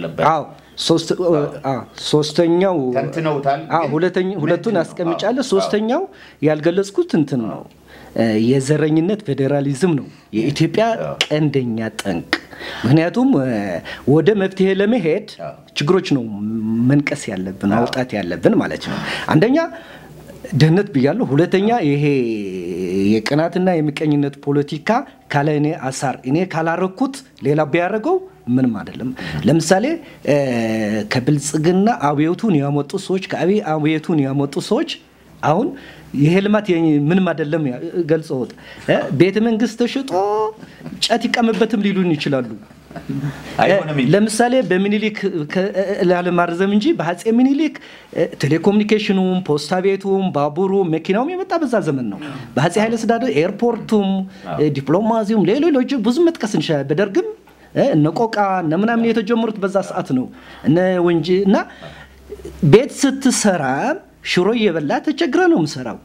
አለበት ሶስተኛው ተንትነውታል ሁለቱን አስቀምጫለሁ ሶስተኛው ያልገለጽኩት እንትን ነው የዘረኝነት ፌደራሊዝም ነው የኢትዮጵያ ቀንደኛ ጠንቅ ምክንያቱም ወደ መፍትሄ ለመሄድ ችግሮች ነው መንቀስ ያለብን አውጣት ያለብን ማለት ነው አንደኛ ደህነት ብያለሁ ሁለተኛ ይሄ የቀናትና የምቀኝነት ፖለቲካ ካለኔ አሳር እኔ ካላረኩት ሌላ ቢያረጋው ምንም አይደለም ለምሳሌ ከብልጽግና አብዮቱን ያመጡ ሰዎች አብዮቱን ያመጡ ሰዎች አሁን ይሄ ልማት ምንም አይደለም ገልጸውት ቤተ መንግስት ተሽጦ ጫት ይቀመበትም ሊሉን ይችላሉ ለምሳሌ በሚኒሊክ ለማርዘም እንጂ በአፄ ሚኒሊክ ቴሌኮሙኒኬሽኑም ፖስታ ቤቱም ባቡሩ መኪናውም የመጣ በዛ ዘመን ነው በአፄ ኃይለ ሥላሴ ኤርፖርቱም ዲፕሎማሲውም ሌሎች ብዙ መጥቀስ እንችላለን በደርግም ነቆቃ ነምናምን የተጀመሩት በዛ ሰዓት ነው እና ወንጂና ቤት ስትሰራ ሽሮ እየበላ ተቸግረ ነው መስራው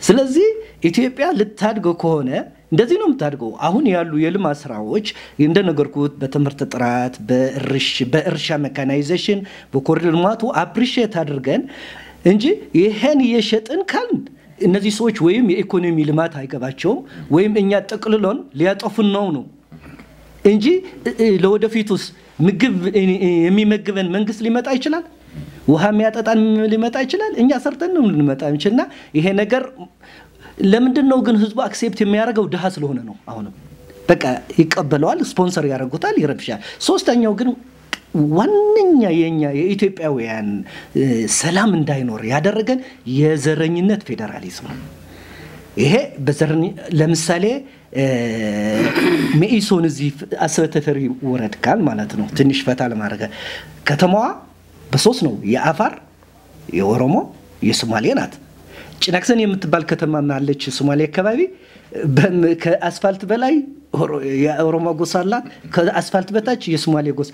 ስለዚህ ኢትዮጵያ ልታድግ ከሆነ እንደዚህ ነው የምታድገው አሁን ያሉ የልማት ስራዎች እንደነገርኩት በትምህርት ጥራት በእርሻ ሜካናይዜሽን በኮሪደር ልማቱ አፕሪሺየት አድርገን እንጂ ይሄን የሸጥን ካል እነዚህ ሰዎች ወይም የኢኮኖሚ ልማት አይገባቸው ወይም እኛ ጠቅልሎን ሊያጠፉን ነው እንጂ ለወደፊቱስ ምግብ የሚመግበን መንግስት ሊመጣ ይችላል ውሃ የሚያጠጣን ሊመጣ ይችላል እኛ ሰርተን ነው ልንመጣ እንችልና ይሄ ነገር ለምንድነው ግን ህዝቡ አክሴፕት የሚያደርገው ድሃ ስለሆነ ነው አሁንም በቃ ይቀበለዋል ስፖንሰር ያደርጉታል ይረብሻል ሶስተኛው ግን ዋንኛ የኛ የኢትዮጵያውያን ሰላም እንዳይኖር ያደረገን የዘረኝነት ፌደራሊዝም ይሄ በዘረኝ ለምሳሌ መኢሶን እዚህ አስበተፈሪ ወረድ ካል ማለት ነው ትንሽ ፈታ ለማድረግ ከተማዋ በሶስት ነው የአፋር የኦሮሞ የሶማሌ ናት ጭናክሰን የምትባል ከተማ ማለች ሶማሌ አካባቢ ከአስፋልት በላይ የኦሮሞ ጎሳ አላት ከአስፋልት በታች የሶማሌ ጎሳ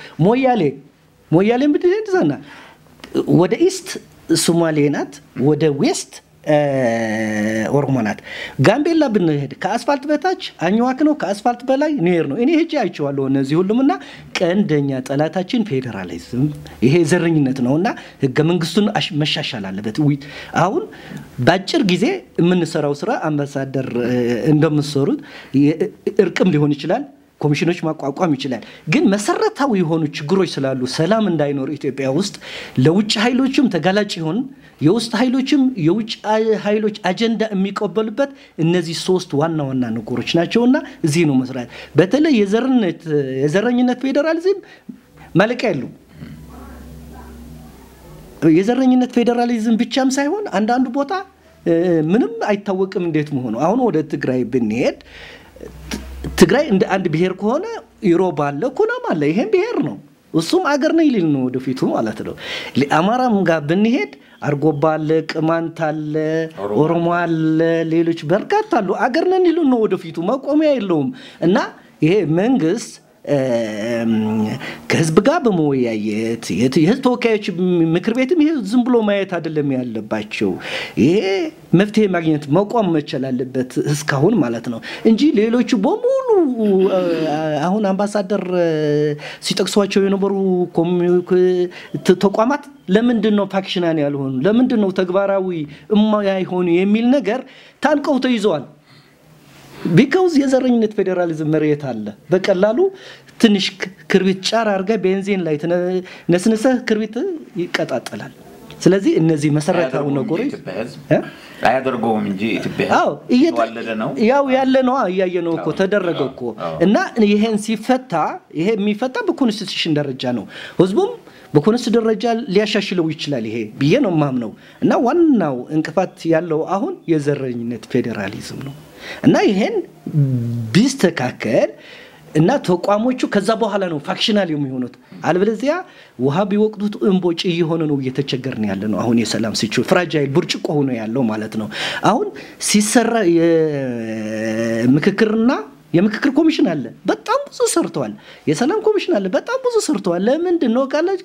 ሞያሌ ምድድዛና ወደ ኢስት ሶማሌ ናት ወደ ዌስት ኦሮሞ ናት ጋምቤላ ብንሄድ ከአስፋልት በታች አኝዋክ ነው ከአስፋልት በላይ ኒር ነው እኔ ሄጄ አይቼዋለሁ እነዚህ ሁሉምና ቀንደኛ ጠላታችን ፌደራሊዝም ይሄ ዘረኝነት ነውና ህገ መንግስቱን መሻሻል አለበት አሁን ባጭር ጊዜ የምንሰራው ስራ አምባሳደር እንደምትሰሩት እርቅም ሊሆን ይችላል ኮሚሽኖች ማቋቋም ይችላል ግን መሰረታዊ የሆኑ ችግሮች ስላሉ ሰላም እንዳይኖር ኢትዮጵያ ውስጥ ለውጭ ኃይሎችም ተጋላጭ ይሆን የውስጥ ኃይሎችም የውጭ ኃይሎች አጀንዳ የሚቀበሉበት እነዚህ ሶስት ዋና ነገሮች ናቸውና እዚህ ነው መስራት በተለይ የዘረኝነት ፌደራሊዝም ማለቂያ ያለው የዘረኝነት ፌደራሊዝም ብቻም ሳይሆን አንዳንዱ ቦታ ምንም አይታወቅም እንዴት መሆኑ አሁን ወደ ትግራይ ብንሄድ ትግራይ እንደ አንድ ብሔር ከሆነ ኢሮብ አለ ኩናም አለ ይሄን ብሔር ነው እሱም አገር ነው ይልል ነው ወደፊቱ ማለት ነው ለአማራም ጋር ብንሄድ አርጎባ አለ ቅማንት አለ ኦሮሞ አለ ሌሎች በርካታ አሉ አገር ነን ይሉ ነው ወደፊቱ መቆሚያ የለውም እና ይሄ መንግስት ከህዝብ ጋር በመወያየት የህዝብ ተወካዮች ምክር ቤትም ይሄ ዝም ብሎ ማየት አይደለም ያለባቸው ይሄ መፍትሄ ማግኘት መቆም መቻል አለበት እስካሁን ማለት ነው እንጂ ሌሎች በሙሉ አሁን አምባሳደር ሲጠቅሷቸው የነበሩ ተቋማት ለምንድነው ፋክሽናል ያልሆኑ ለምንድነው ተግባራዊ የማይሆኑ የሚል ነገር ታንቀው ተይዘዋል because የዘረኝነት ፌደራሊዝም መሬት አለ በቀላሉ ትንሽ ክርቢት ጫር አርጋ ቤንዚን ላይ ነስነሰ ክርቢት ይቀጣጣላል ስለዚህ እነዚህ መሰረታው ነገሮች አያደርገውም እንጂ ኢትዮጵያ እየተወለደ ነው ያው ያለ ነው ያየነው እኮ ተደረገው እኮ እና ይሄን ሲፈታ ይሄ የሚፈታ በኮንስቲቱሽን ደረጃ ነው ህዝቡም በኮንስቲቱሽን ደረጃ ሊያሻሽለው ይችላል ይሄ ብዬ ነው ማምነው እና ዋናው እንቅፋት ያለው አሁን የዘረኝነት ፌደራሊዝም ነው እና ይሄን ቢስተካከል እና ተቋሞቹ ከዛ በኋላ ነው ፋክሽናል የሚሆኑት አልበለዚያ ውሃ ቢወቅቱት እንቦጭ እየሆነ ነው እየተቸገርን ያለ ነው አሁን የሰላም ሲቹ ፍራጃይል ብርጭቆ ሆኖ ያለው ማለት ነው አሁን ሲሰራ የምክክርና የምክክር ኮሚሽን አለ በጣም ብዙ ሰርተዋል የሰላም ኮሚሽን አለ በጣም ብዙ ሰርተዋል ለምን ነው ካለች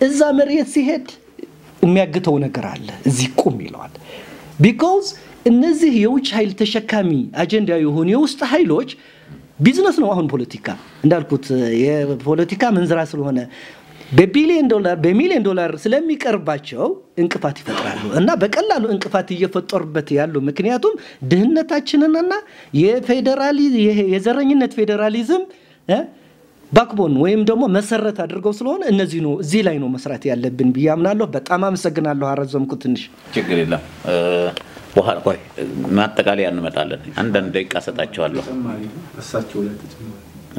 እዛ መሬት ሲሄድ የሚያግተው ነገር አለ እዚህ ቁም ይለዋል because እነዚህ የውጭ ኃይል ተሸካሚ አጀንዳ የሆኑ የውስጥ ኃይሎች ቢዝነስ ነው አሁን ፖለቲካ እንዳልኩት የፖለቲካ መንዝራ ስለሆነ በሚሊዮን ዶላር ስለሚቀርባቸው እንቅፋት ይፈጥራሉ እና በቀላሉ እንቅፋት እየፈጠሩበት ያሉ ምክንያቱም ድህነታችንንና የዘረኝነት ፌዴራሊዝም ባክቦን ወይም ደግሞ መሰረት አድርገው ስለሆነ እነዚህ ነው እዚህ ላይ ነው መስራት ያለብን ብያምናለሁ በጣም አመሰግናለሁ አረዘምኩ ትንሽ ችግር የለም በኋላ ቆይ ማጠቃለያ እንመጣለን አንድ ደቂቃ ሰጣቸዋለሁ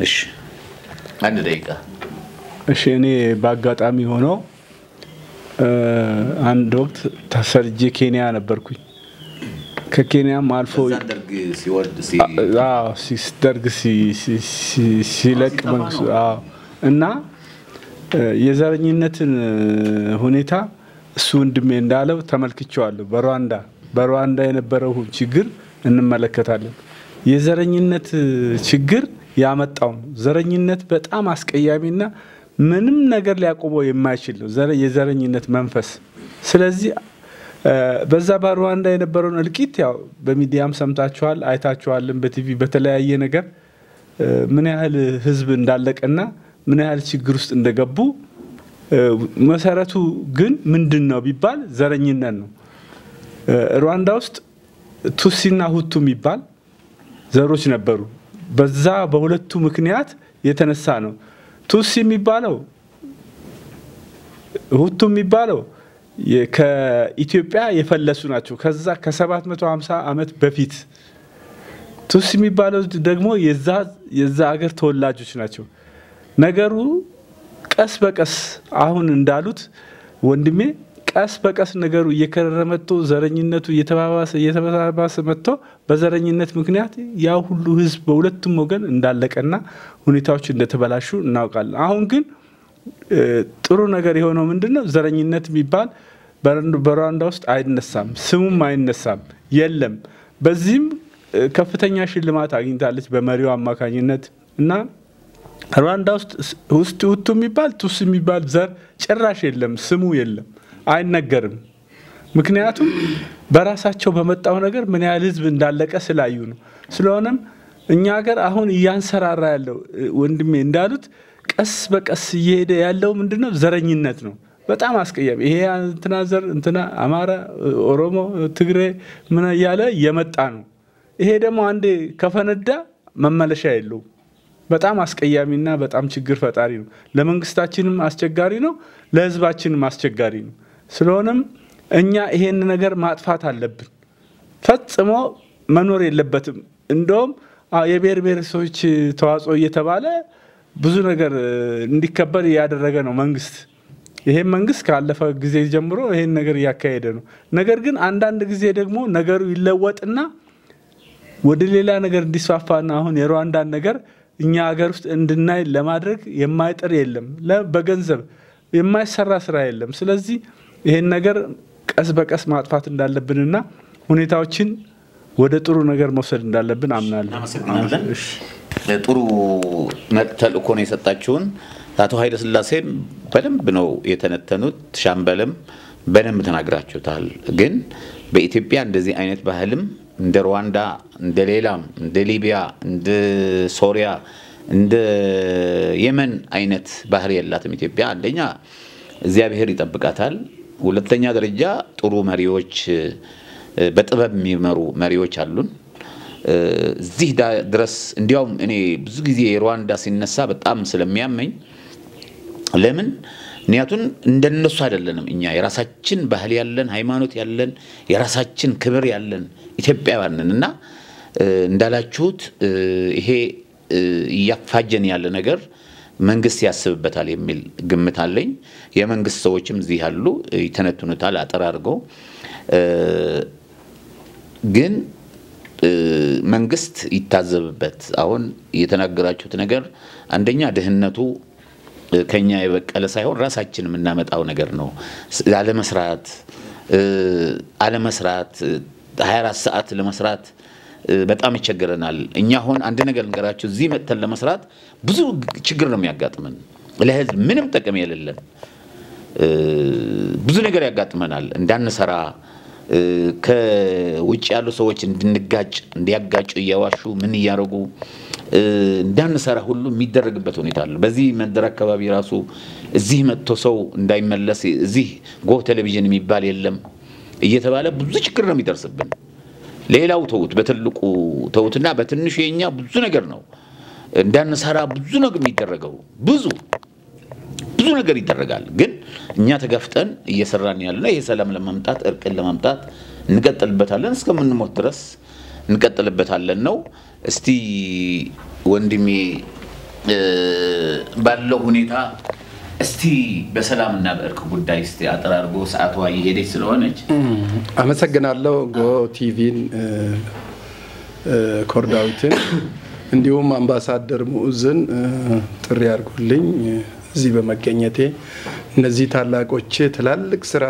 እሺ አንድ ደቂቃ እሺ እኔ ባጋጣሚ ሆኖ አንድ ወቅት ተሰርጄ ኬንያ ነበርኩኝ ከኬንያም አልፎ ደርግ ሲወርድ ደርግ ሲለቅ መንግስቱ እና የዘረኝነትን ሁኔታ እሱ ወንድሜ እንዳለው ተመልክቻለሁ በሩዋንዳ የነበረው ችግር እንመለከታለን የዘረኝነት ችግር ያመጣው ዘረኝነት በጣም አስቀያሚና ምንም ነገር ሊያቆመው የማይችል ነው የዘረኝነት መንፈስ ስለዚህ በዛ በሩዋንዳ የነበረው እልቂት ያው በሚዲያም ሰምታችኋል አይታችኋልም በቲቪ በተለያየ ነገር ምን ያህል ህዝብ እንዳለቀና ምን ያህል ችግር ውስጥ እንደገቡ መሰረቱ ግን ምንድነው ቢባል ዘረኝነት ነው ሩዋንዳ ውስጥ ቱሲና ሁቱ የሚባል ዘሮች ነበሩ በዛ በሁለቱ ምክንያት የተነሳ ነው ቱሲ የሚባለው ሁቱ የሚባለው ከኢትዮጵያ የፈለሱ ናቸው ከዛ ከ750 አመት በፊት ቱሲ የሚባለው ደግሞ የዛ ሀገር ተወላጆች ናቸው ነገሩ ቀስ በቀስ አሁን እንዳሉት ወንድሜ ቀስ በቀስ ነገሩ እየከረረ መጥቶ ዘረኝነቱ እየተባባሰ መጥቶ በዘረኝነት ምክንያት ያው ሁሉ ህዝብ በሁለቱም ወገን እንዳለቀና ሁኔታዎች እንደተበላሹ እናውቃለን አሁን ግን ጥሩ ነገር የሆነው ምንድነው ዘረኝነት የሚባል በሩዋንዳ ውስጥ አይነሳም ስሙም አይነሳም የለም በዚህም ከፍተኛ ሽልማት አግኝታለች በመሪው አማካኝነት እና ሩዋንዳ ውስጥ ሁቱ የሚባል ቱሲ የሚባል ዘር ጭራሽ የለም ስሙ የለም አይነገርም ምክንያቱም በራሳቸው በመጣው ነገር ምን ያህል ህዝብ እንዳለቀ ስላዩ ነው ስለሆነም እኛ ሀገር አሁን ያንሰራራ ያለው ወንድሜ እንዳሉት ቀስ በቀስ እየሄደ ያለው ምንድነው ዘረኝነት ነው በጣም አስቀያሚ ይሄ እንትና ዘር እንትና አማራ ኦሮሞ ትግሬ ምን ያለ የመጣ ነው ይሄ ደግሞ አንዴ ከፈነዳ መመለሻ የለው በጣም አስቀያሚና በጣም ችግር ፈጣሪ ነው ለመንግስታችንም አስቸጋሪ ነው ለህዝባችንም አስቸጋሪ ነው ስለሆነም እኛ ይሄን ነገር ማጥፋት አለብን ፈጽሞ መኖር የለበትም እንደውም የብሔረሰቦች ተዋጽኦ እየተባለ ብዙ ነገር እንዲከበር ያደረገ ነው መንግስት ይሄ መንግስት ካለፈ ጊዜ ጀምሮ ይሄን ነገር ያካሄደ ነው ነገር ግን አንዳንድ ጊዜ ደግሞ ነገሩ ይለወጥና ወደ ሌላ ነገር እንዲስፋፋና አሁን የሩዋንዳን ነገር እኛ ሀገር ውስጥ እንድናይ ለማድረግ የማይጥር የለም በገንዘብ የማይሰራ ስራ የለም ስለዚህ ይሄን ነገር ቀስ በቀስ ማጥፋት እንዳለብንና ሁኔታዎችን ወደ ጥሩ ነገር መውሰድ እንዳለብን አምናለሁ እናመሰግናለን ጥሩ ተልእኮ ነው የሰጣችሁን አቶ ኃይለ ሥላሴም በደንብ ነው የተነተኑት ሻምበልም በደንብ ተናግራችሁታል ግን በኢትዮጵያ እንደዚህ አይነት ባህልም እንደ ሩዋንዳ እንደ ሌላም እንደ ሊቢያ እንደ ሶሪያ እንደ የመን አይነት ባህል የላትም ኢትዮጵያ አንደኛ እግዚአብሔር ይጠብቃታል ሁለተኛ ደረጃ ጥሩ መሪዎች በጥበብ የሚመሩ መሪዎች አሉን እዚህ ድረስ እንዲያውም እኔ ብዙ ጊዜ ሩዋንዳ ሲነሳ በጣም ስለሚያመኝ ለምን ኒያቱን እንደነሱ አይደለንም እኛ የራሳችን ባህል ያለን ሃይማኖት ያለን የራሳችን ክብር ያለን ኢትዮጵያውያንና እንዳላችሁት ይሄ ያፋጀን ያለ ነገር መንግስት ያስብበታል የሚል ግምት አለኝ የመንግስት ሰዎችም እዚህ ያሉ ይተነትኑታል አጠራርገው ግን መንግስት ይታዘብበት አሁን የተናገራችሁት ነገር አንደኛ ደህንነቱ ከኛ የበቀለ ሳይሆን ራሳችን እናመጣው ነገር ነው አለመስራት 24 ሰዓት ለመስራት በጣም ይቸገረናል እኛ ሆን አንድ ነገር እንገራችሁ እዚህ መተን ለመስራት ብዙ ችግር ነው የሚያጋጥመን ለህዝብ ምንም ጠቀም የሌለን ብዙ ነገር ያጋጥመናል እንዳንሰራ ከውጭ ያሉ ሰዎች እንድንጋጭ እንዲያጋጩ ያዋሹ ምን ያረጉ እንዳንሰራ ሁሉ የሚደረግበት ሁኔታ አለ በዚህ መንደር አካባቢ ራሱ እዚህ መጥቶ ሰው እንዳይመለስ እዚህ ጎ ቴሌቪዥን የሚባል የለም እየተባለ ብዙ ችግር ነው የሚደርስብን ሌላው ተውት በትልቁ ተውትና በትንሹ የኛ ብዙ ነገር ነው እንዳንሰራ ብዙ ነገር የሚደረገው ብዙ ነገር ይደረጋል ግን እኛ ተጋፍጠን እየሰራን ያለና ይሄ ሰላም ለማምጣት እርቅን ለማምጣት እንቀጥልበታለን እስከምንሞት ድረስ እንቀጥልበታለን ነው እስቲ ወንድሜ ባለው ሁኔታ እስቲ በሰላምና በእርቅ ጉዳይ እስቲ አጠራርጎ ሰዓቷ ይሄደች ስለሆነች አመሰግናለሁ ጎ ቲቪን ኮርዳዊትን እንዲሁም አምባሳደር ሙኡዝን ጥሪ አድርጉልኝ እዚህ በመገኘቴ እነዚህ ታላቆች ትላልቅ ስራ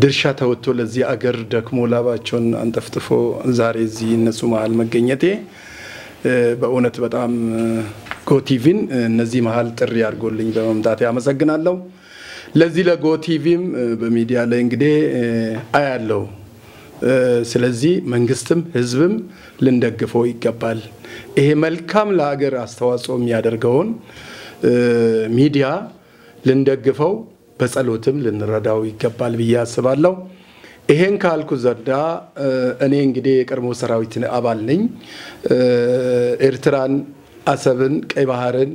ድርሻ ተወጥቶ ለዚህ አገር ደክሞ ላባቸውን አንጠፍጥፎ ዛሬ እዚህ እነሱ መሃል መገኘቴ በእውነት በጣም ጎ ቲቪን እነዚህ መሃል ጥሪ አድርጎልኝ በመምጣቴ አመሰግናለሁ ለዚህ ለጎ ቲቪም በሚዲያ ላይ እንግዲህ አያለው ስለዚህ መንግስትም ህዝብም ልንደግፈው ይገባል ይሄ መልካም ለሀገር አስተዋጽኦ የሚያደርገውን ሚዲያ ልንደግፈው በጸሎትም ልንረዳው ይገባል ብዬ አስባለሁ ይሄን ካልኩ ዘንዳ እኔ እንግዲህ የቀድሞ ሰራዊት አባል ነኝ ኤርትራን አሰብን ቀይ ባህርን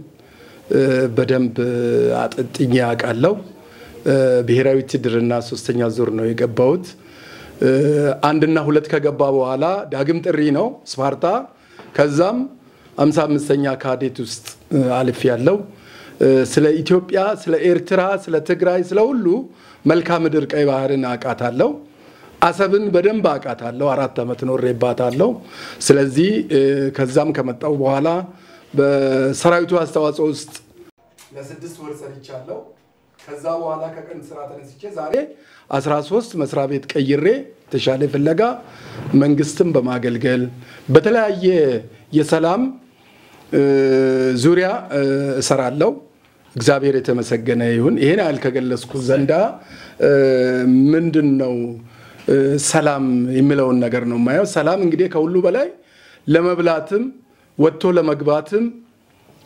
በደንብ አጥጥኛ ያቃለው ብሔራዊ ትድርና 3ኛ ዙር ነው የገባሁት አንድና ሁለት ከገባ በኋላ ዳግም ጥሪ ነው ስፓርታ ከዛም 55ኛ ካዴት ውስጥ አልፍ ያለው ስለ ኢትዮጵያ ስለ ኤርትራ ስለ ትግራይ ስለ ሁሉ መልካም ምድር ቀይ ባህርን አቃታለሁ አሰብን በደንብ አቃታለሁ 4 አመት ኖሬባታለሁ ስለዚህ ከዛም ከመጣው በኋላ በሰራዊቱ አስተዋጽኦ ውስጥ ለ6 ወር ሰርቻለሁ ከዛ በኋላ ከቀን ስራ ተነስቼ ዛሬ 13 መስሪያ ቤት ቀይሬ ተሻለ ፍለጋ መንግስትም በማገልገል በተለያየ የሰላም ዙሪያ እሰራለሁ እግዚአብሔር የተመሰገነ ይሁን ይሄን አልከገለስኩ ዘንዳ ምንድነው ሰላም የሚለውን ነገር ነው ማየው ሰላም እንግዲህ ከሁሉ በላይ ለመብላትም ወጥቶ ለመግባትም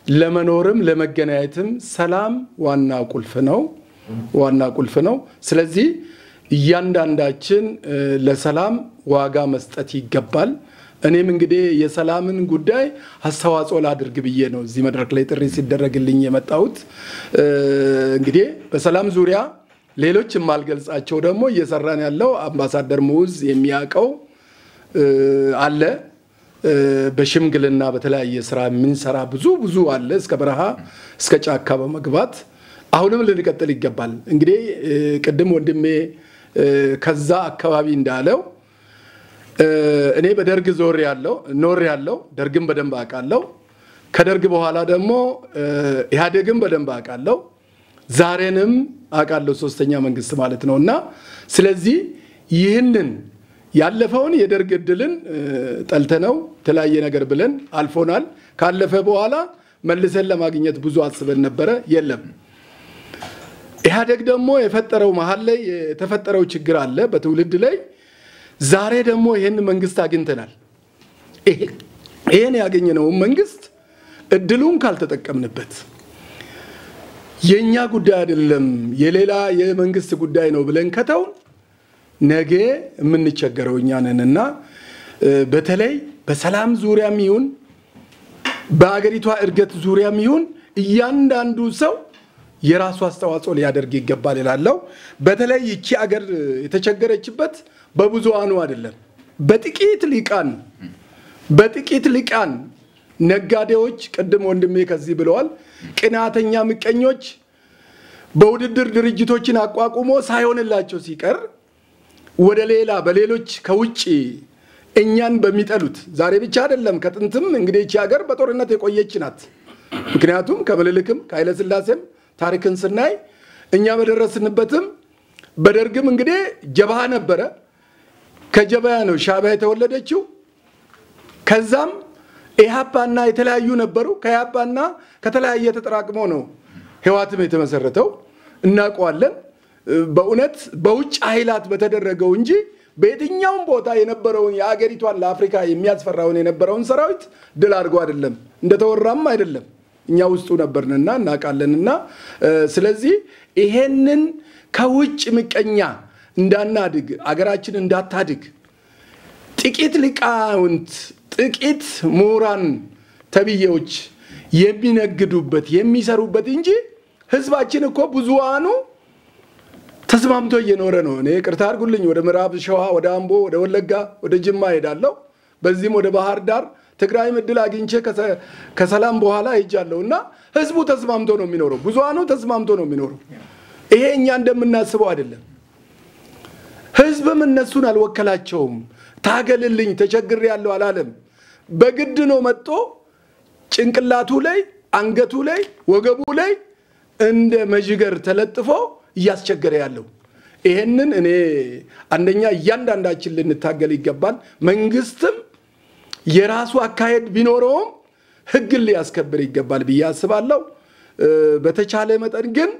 ለመኖርም ለመገናኘትም ሰላም ዋና ቁልፍ ነው ስለዚህ እያንዳንዳችን ለሰላም ዋጋ መስጠት ይገባል እኔም እንግዲህ የሰላምን ጉዳይ አስተዋጽኦ ላድርግ ብዬ ነው እዚህ መድረክ ላይ ጥሪ ሲደረግልኝ የመጣሁት እንግዲህ በሰላም ዙሪያ ሌሎች ማልገልጻቸው ደግሞ እየሰራን ያለው አምባሳደር ሙኡዝ የሚያቀው አለ በሽምግልና በተለያየ ስራ ምን ሰራ ብዙ አለ እስከ በረሃ እስከ ጫካ በመግባት አሁንም ልንቀጥል ይገባል እንግዲህ ቀደም ወንድሜ ከዛ አካባቢ እንዳለው እኔ በደርግ ኖር ያለው ደርግም በደንብ አቃለው ከደርግ በኋላ ደግሞ ኢህአዴግም በደንብ አቃለው ዛሬንም አቃለው 3ኛ መንግስት ማለት ነውና ስለዚህ ይህንን ያለፈውን የደርግ እድልን ጠልተነው ተለያየ ነገር ብለን አልፎናል ካለፈ በኋላ መልሰን ለማግኘት ብዙ አስበን ነበር የለም ኢህአዴግ ደግሞ የፈጠረው መሃል ላይ የተፈጠረው ችግር አለ በትውልድ ላይ ዛሬ ደግሞ ይሄን መንግስት አግኝተናል ይሄን ያገኘነው መንግስት እድሉን ካልተጠቀምንበት የኛ ጉዳይ አይደለም የሌላ የመንግስት ጉዳይ ነው ብለን ከተው ነገ ምን ቸገረውኛ ነንና በተለይ በሰላም ዙሪያም ይሁን በአገሪቷ እርገት ዙሪያም ይሁን እያንዳንዱ ሰው የራሱ አስተዋጽኦ ሊያደርግ ይገባል ይላልው በተለይ እቺ አገር የተቸገረችበት በብዙአኑ አይደለም በጥቂት ሊቃን ነጋዴዎች ቀደም ወንድሜ ከዚህ ብለዋል ቅናተኛ ምቀኞች በውድድር ድርጅቶችን አቋቁሞ ሳይሆንላቸው ሲቀር ወደ ሌላ በሌሎች ከውጪ እኛን በሚጠሉት ዛሬ ብቻ አይደለም ከጥንትም እንግዲህ እቺ ሀገር በጦርነት የቆየች ናት ምክንያቱም ከበለልክም ከኃይለ ሥላሴም ታሪክን ስናይ እኛ በደረስንበትም በደርግም እንግዲህ ጀብሃ ነበረ ከጀብሃ ነው ሻዕቢያ የተወለደችው ከዛም ኢህአፓና የተለያዩ ነበሩ ከኢህአፓና ከተለያየ ተጠራቅሞ ነው ህዋትም የተመሰረተው እናቋለን በእውነት በውጭ ኃይላት በተደረገው እንጂ በየትኛውም ቦታ የነበረውን የአገሪቷን ለአፍሪካ የሚያስፈራውን የነበረውን ሰራዊት ድል አድርጎ አይደለም እንደተወራም አይደለም እኛ ውስጡ ነበርንና እናቃለንና ስለዚህ ይሄንን ከውጭ ምቀኛ እንዳናድግ አገራችን እንዳታድግ ጥቂት ሊቃውንት ጥቂት ምሁራን ተብዬዎች የሚነግዱበት የሚሰሩበት እንጂ ህዝባችን እኮ ብዙዋኑ ተስማምቶ እየኖረ ነው እኔ ቅርታ አድርጉልኝ ወደ ምዕራብ ሸዋ ወደ አምቦ ወደ ወለጋ ወደ ጅማ ሄዳለሁ በዚህም ወደ ባህር ዳር ትግራይ ምድል አግኝቼ ከሰላም በኋላ ሄጃለሁና ህዝቡ ተስማምቶ ነው የሚኖረው ብዙዋኑ ተስማምቶ ነው የሚኖረው ይሄ እኛ እንደምናስበው አይደለም ህዝብም እነሱን አልወከላቸውም ታገልልኝ ተቸግር ያለው አላለም በግድ ነው መጥቶ ጭንቅላቱ ላይ አንገቱ ላይ ወገቡ ላይ እንደ መጅገር ተለጥፎ ያስቸገረ ያለው ይሄንን እኔ አንደኛ እያንዳንዳችን ልንታገል ይገባል መንግስትም የራሱ አካሄድ ቢኖረውም ህግ ሊያስከብር ይገባል በያስባለው በተቻለ መጠን ግን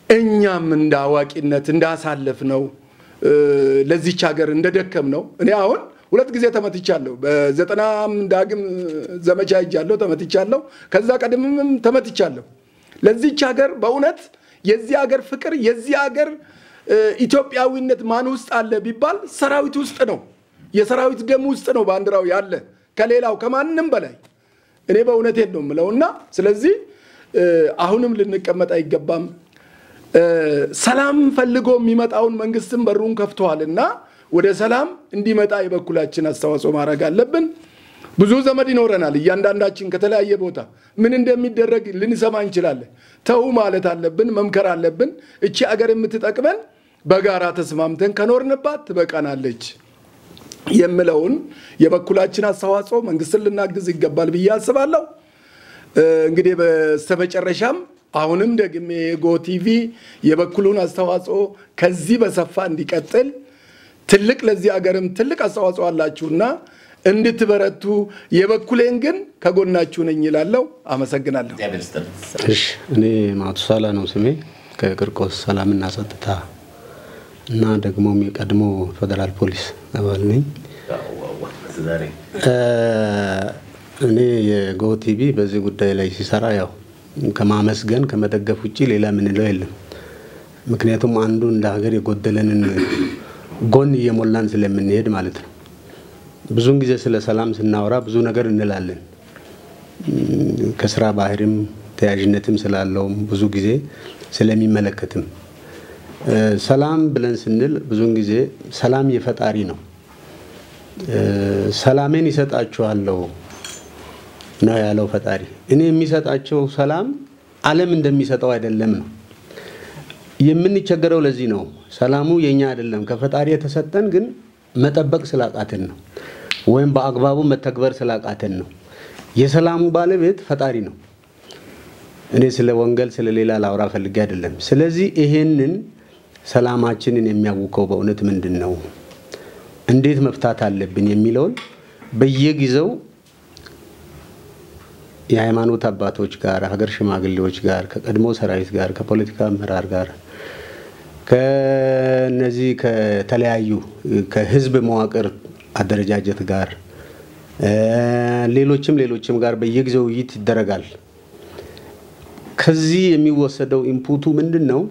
እኛም እንዳዋቂነት እንዳሳለፍ ነው ለዚች ሀገር እንደደከም ነው እኔ አሁን ሁለት ጊዜ ተመትቻለሁ በ90 ዳግም ዘመቻ ይጃለሁ ተመትቻለሁ ከዛ ቀደምም ተመትቻለሁ ለዚች ሀገር በእውነት የዚህ ሀገር ፍቅር የዚህ ሀገር ኢትዮጵያዊነት ማን ውስጥ አለ ቢባል ሰራዊት ውስጥ ነው የሰራዊት ደም ውስጥ ነው ባንዲራው ያለ ከሌላው ከማንንም በላይ እኔ በእውነት ነው የምለውና ስለዚህ አሁንም ልንቀመጥ አይገባም ሰላም ፈልጎ የሚመጣውን መንግስትም በሩን ከፍቷልና ወደ ሰላም እንዲመጣ የበኩላችን አስተዋጽኦ ማድረግ አለብን ብዙ ዘመድ ይኖረናል እያንዳንዳችን ከተለያየ ቦታ ምን እንደሚደረግ ልንሰማ እንችላለን ተው ማለት አለብን መምከር አለብን እቺ ሀገር የምትጠቅመን በጋራ ተስማምተን ከኖርንባት ትበቃናለች የምለውን የበኩላችን አስተዋጽኦ መንግስትን ልናግዝ ይገባል በያስባለሁ እንግዲህ በስተመጨረሻም አሁንም ደግሜ ጎ ቲቪ የበኩሉን አስተዋጽኦ ከዚህ በሰፋ እንዲቀጥል ትልቅ ለዚህ ሀገርም ትልቅ አስተዋጽኦ አላችሁና እንድትበረቱ የበኩሌን ግን ከጎናችሁ ነኝ ይላልው አመሰግናለሁ እሺ እኔ ማቱሳላ ነው ስሜ ከቅርቆስ ሰላምና ጸጥታ እና ደግሞ የቀድሞ ፌደራል ፖሊስ አባል ነኝ እኔ የጎ ቲቪ በዚህ ጉዳይ ላይ ሲሰራ ያው ከማመስገን ከመደገፍ ውጪ ሌላ ምን ነው የለም ምክንያቱም አንዱ እንደ ሀገር የጎደለንን ጎን እየሞላን ስለምንሄድ ማለት ነው ብዙን ጊዜ ስለ ሰላም ስናወራ ብዙ ነገር እንላለን ከስራ ባህሪም ተያያዥነትም ስላለው ብዙ ጊዜ ስለሚመለከትም ሰላም ብለን ስንል ብዙን ጊዜ ሰላም የፈጣሪ ነው ሰላሜን ይሰጣችኋለሁ ነው ያለው ፈጣሪ እኔ የሚሰጣቸው ሰላም ዓለም እንደሚሰጠው አይደለም ነው የምንቸገረው ለዚህ ነው ሰላሙ የኛ አይደለም ከፈጣሪ የተሰጠን ግን መጠበቅ ስላቃተን ነው ወይም በአግባቡ መተግበር ስላቃተን ነው የሰላሙ ባለቤት ፈጣሪ ነው እኔ ስለ ወንጌል ስለ ሌላ ላውራ ፈልጌ አይደለም ስለዚህ ይሄንን ሰላማችንን የሚያውቀው በእውነት ምንድነው እንዴት መፍታት አለብን የሚለው በየጊዜው የሃይማኖት አባቶች ጋር ሀገር ሽማግሌዎች ጋር ከቀድሞ ሰራዊት ጋር ከፖለቲካ አመራር ጋር ከነዚህ ከተለያዩ ከህዝብ መዋቅር አደረጃጀት ጋር ሌሎችም ጋር በየጊዜው ይደረጋል ከዚህ የሚወሰደው ኢንፑቱ ምንድነው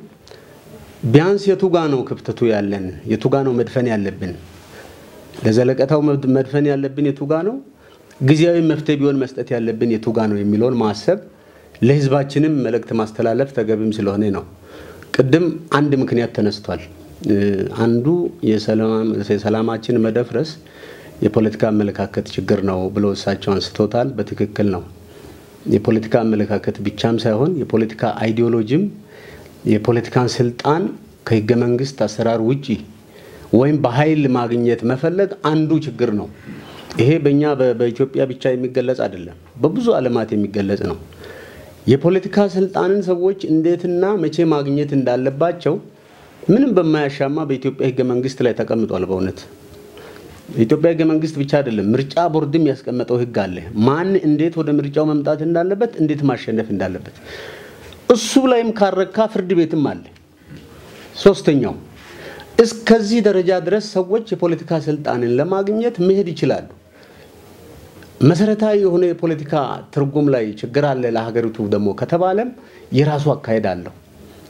ቢያንስ የቱጋ ነው ክፍተቱ ያለን የቱጋ ነው መድፈን ያለብን ለዘለቀታው መድፈን ያለብን የቱጋ ነው ግዚያዊ መፍትሄ ቢሆን መስጠት ያለብን የቱጋ ነው የሚለውን ማሰብ ለህዝባችንም መልእክት ማስተላለፍ ተገቢም ስለሆነ ነው ቅድም አንድ ምክንያት ተነስቷል አንዱ የሰላማችን መደፍረስ የፖለቲካ አመለካከት ችግር ነው ብሎ እሳቸው አንስቶታል በትክክል ነው የፖለቲካ አመለካከት ብቻም ሳይሆን የፖለቲካ አይዲዮሎጂም የፖለቲካን ስልጣን ከህገ መንግስት አሰራር ውጪ ወይም በኃይል ማግኘት መፈለግ አንዱ ችግር ነው ይሄ በእኛ በኢትዮጵያ ብቻ የሚገለጽ አይደለም በብዙ ዓለማት የሚገለጽ ነው የፖለቲካ ስልጣንን ሰዎች እንዴትና መቼ ማግኘት እንዳለባቸው ምንም በማያሻማ በኢትዮጵያ ህገ መንግስት ላይ ተቀምጧል በእውነት ኢትዮጵያ ህገ መንግስት ብቻ አይደለም ምርጫ ቦርድም ያስቀመጠው ህግ አለ ማን እንዴት ወደ ምርጫው መምጣት እንዳለበት እንዴት ማሸነፍ እንዳለበት እሱ ላይም ካረካ ፍርድ ቤትም አለ ሶስተኛው እስከዚህ ደረጃ ድረስ ሰዎች የፖለቲካ ስልጣንን ለማግኘት መሄድ ይችላሉ። መሰረታዊ የሆነ የፖለቲካ ትርጉም ላይ ችግር አለ ለሀገሪቱ ደግሞ ከተባለም የራሱ አካሄድ አለው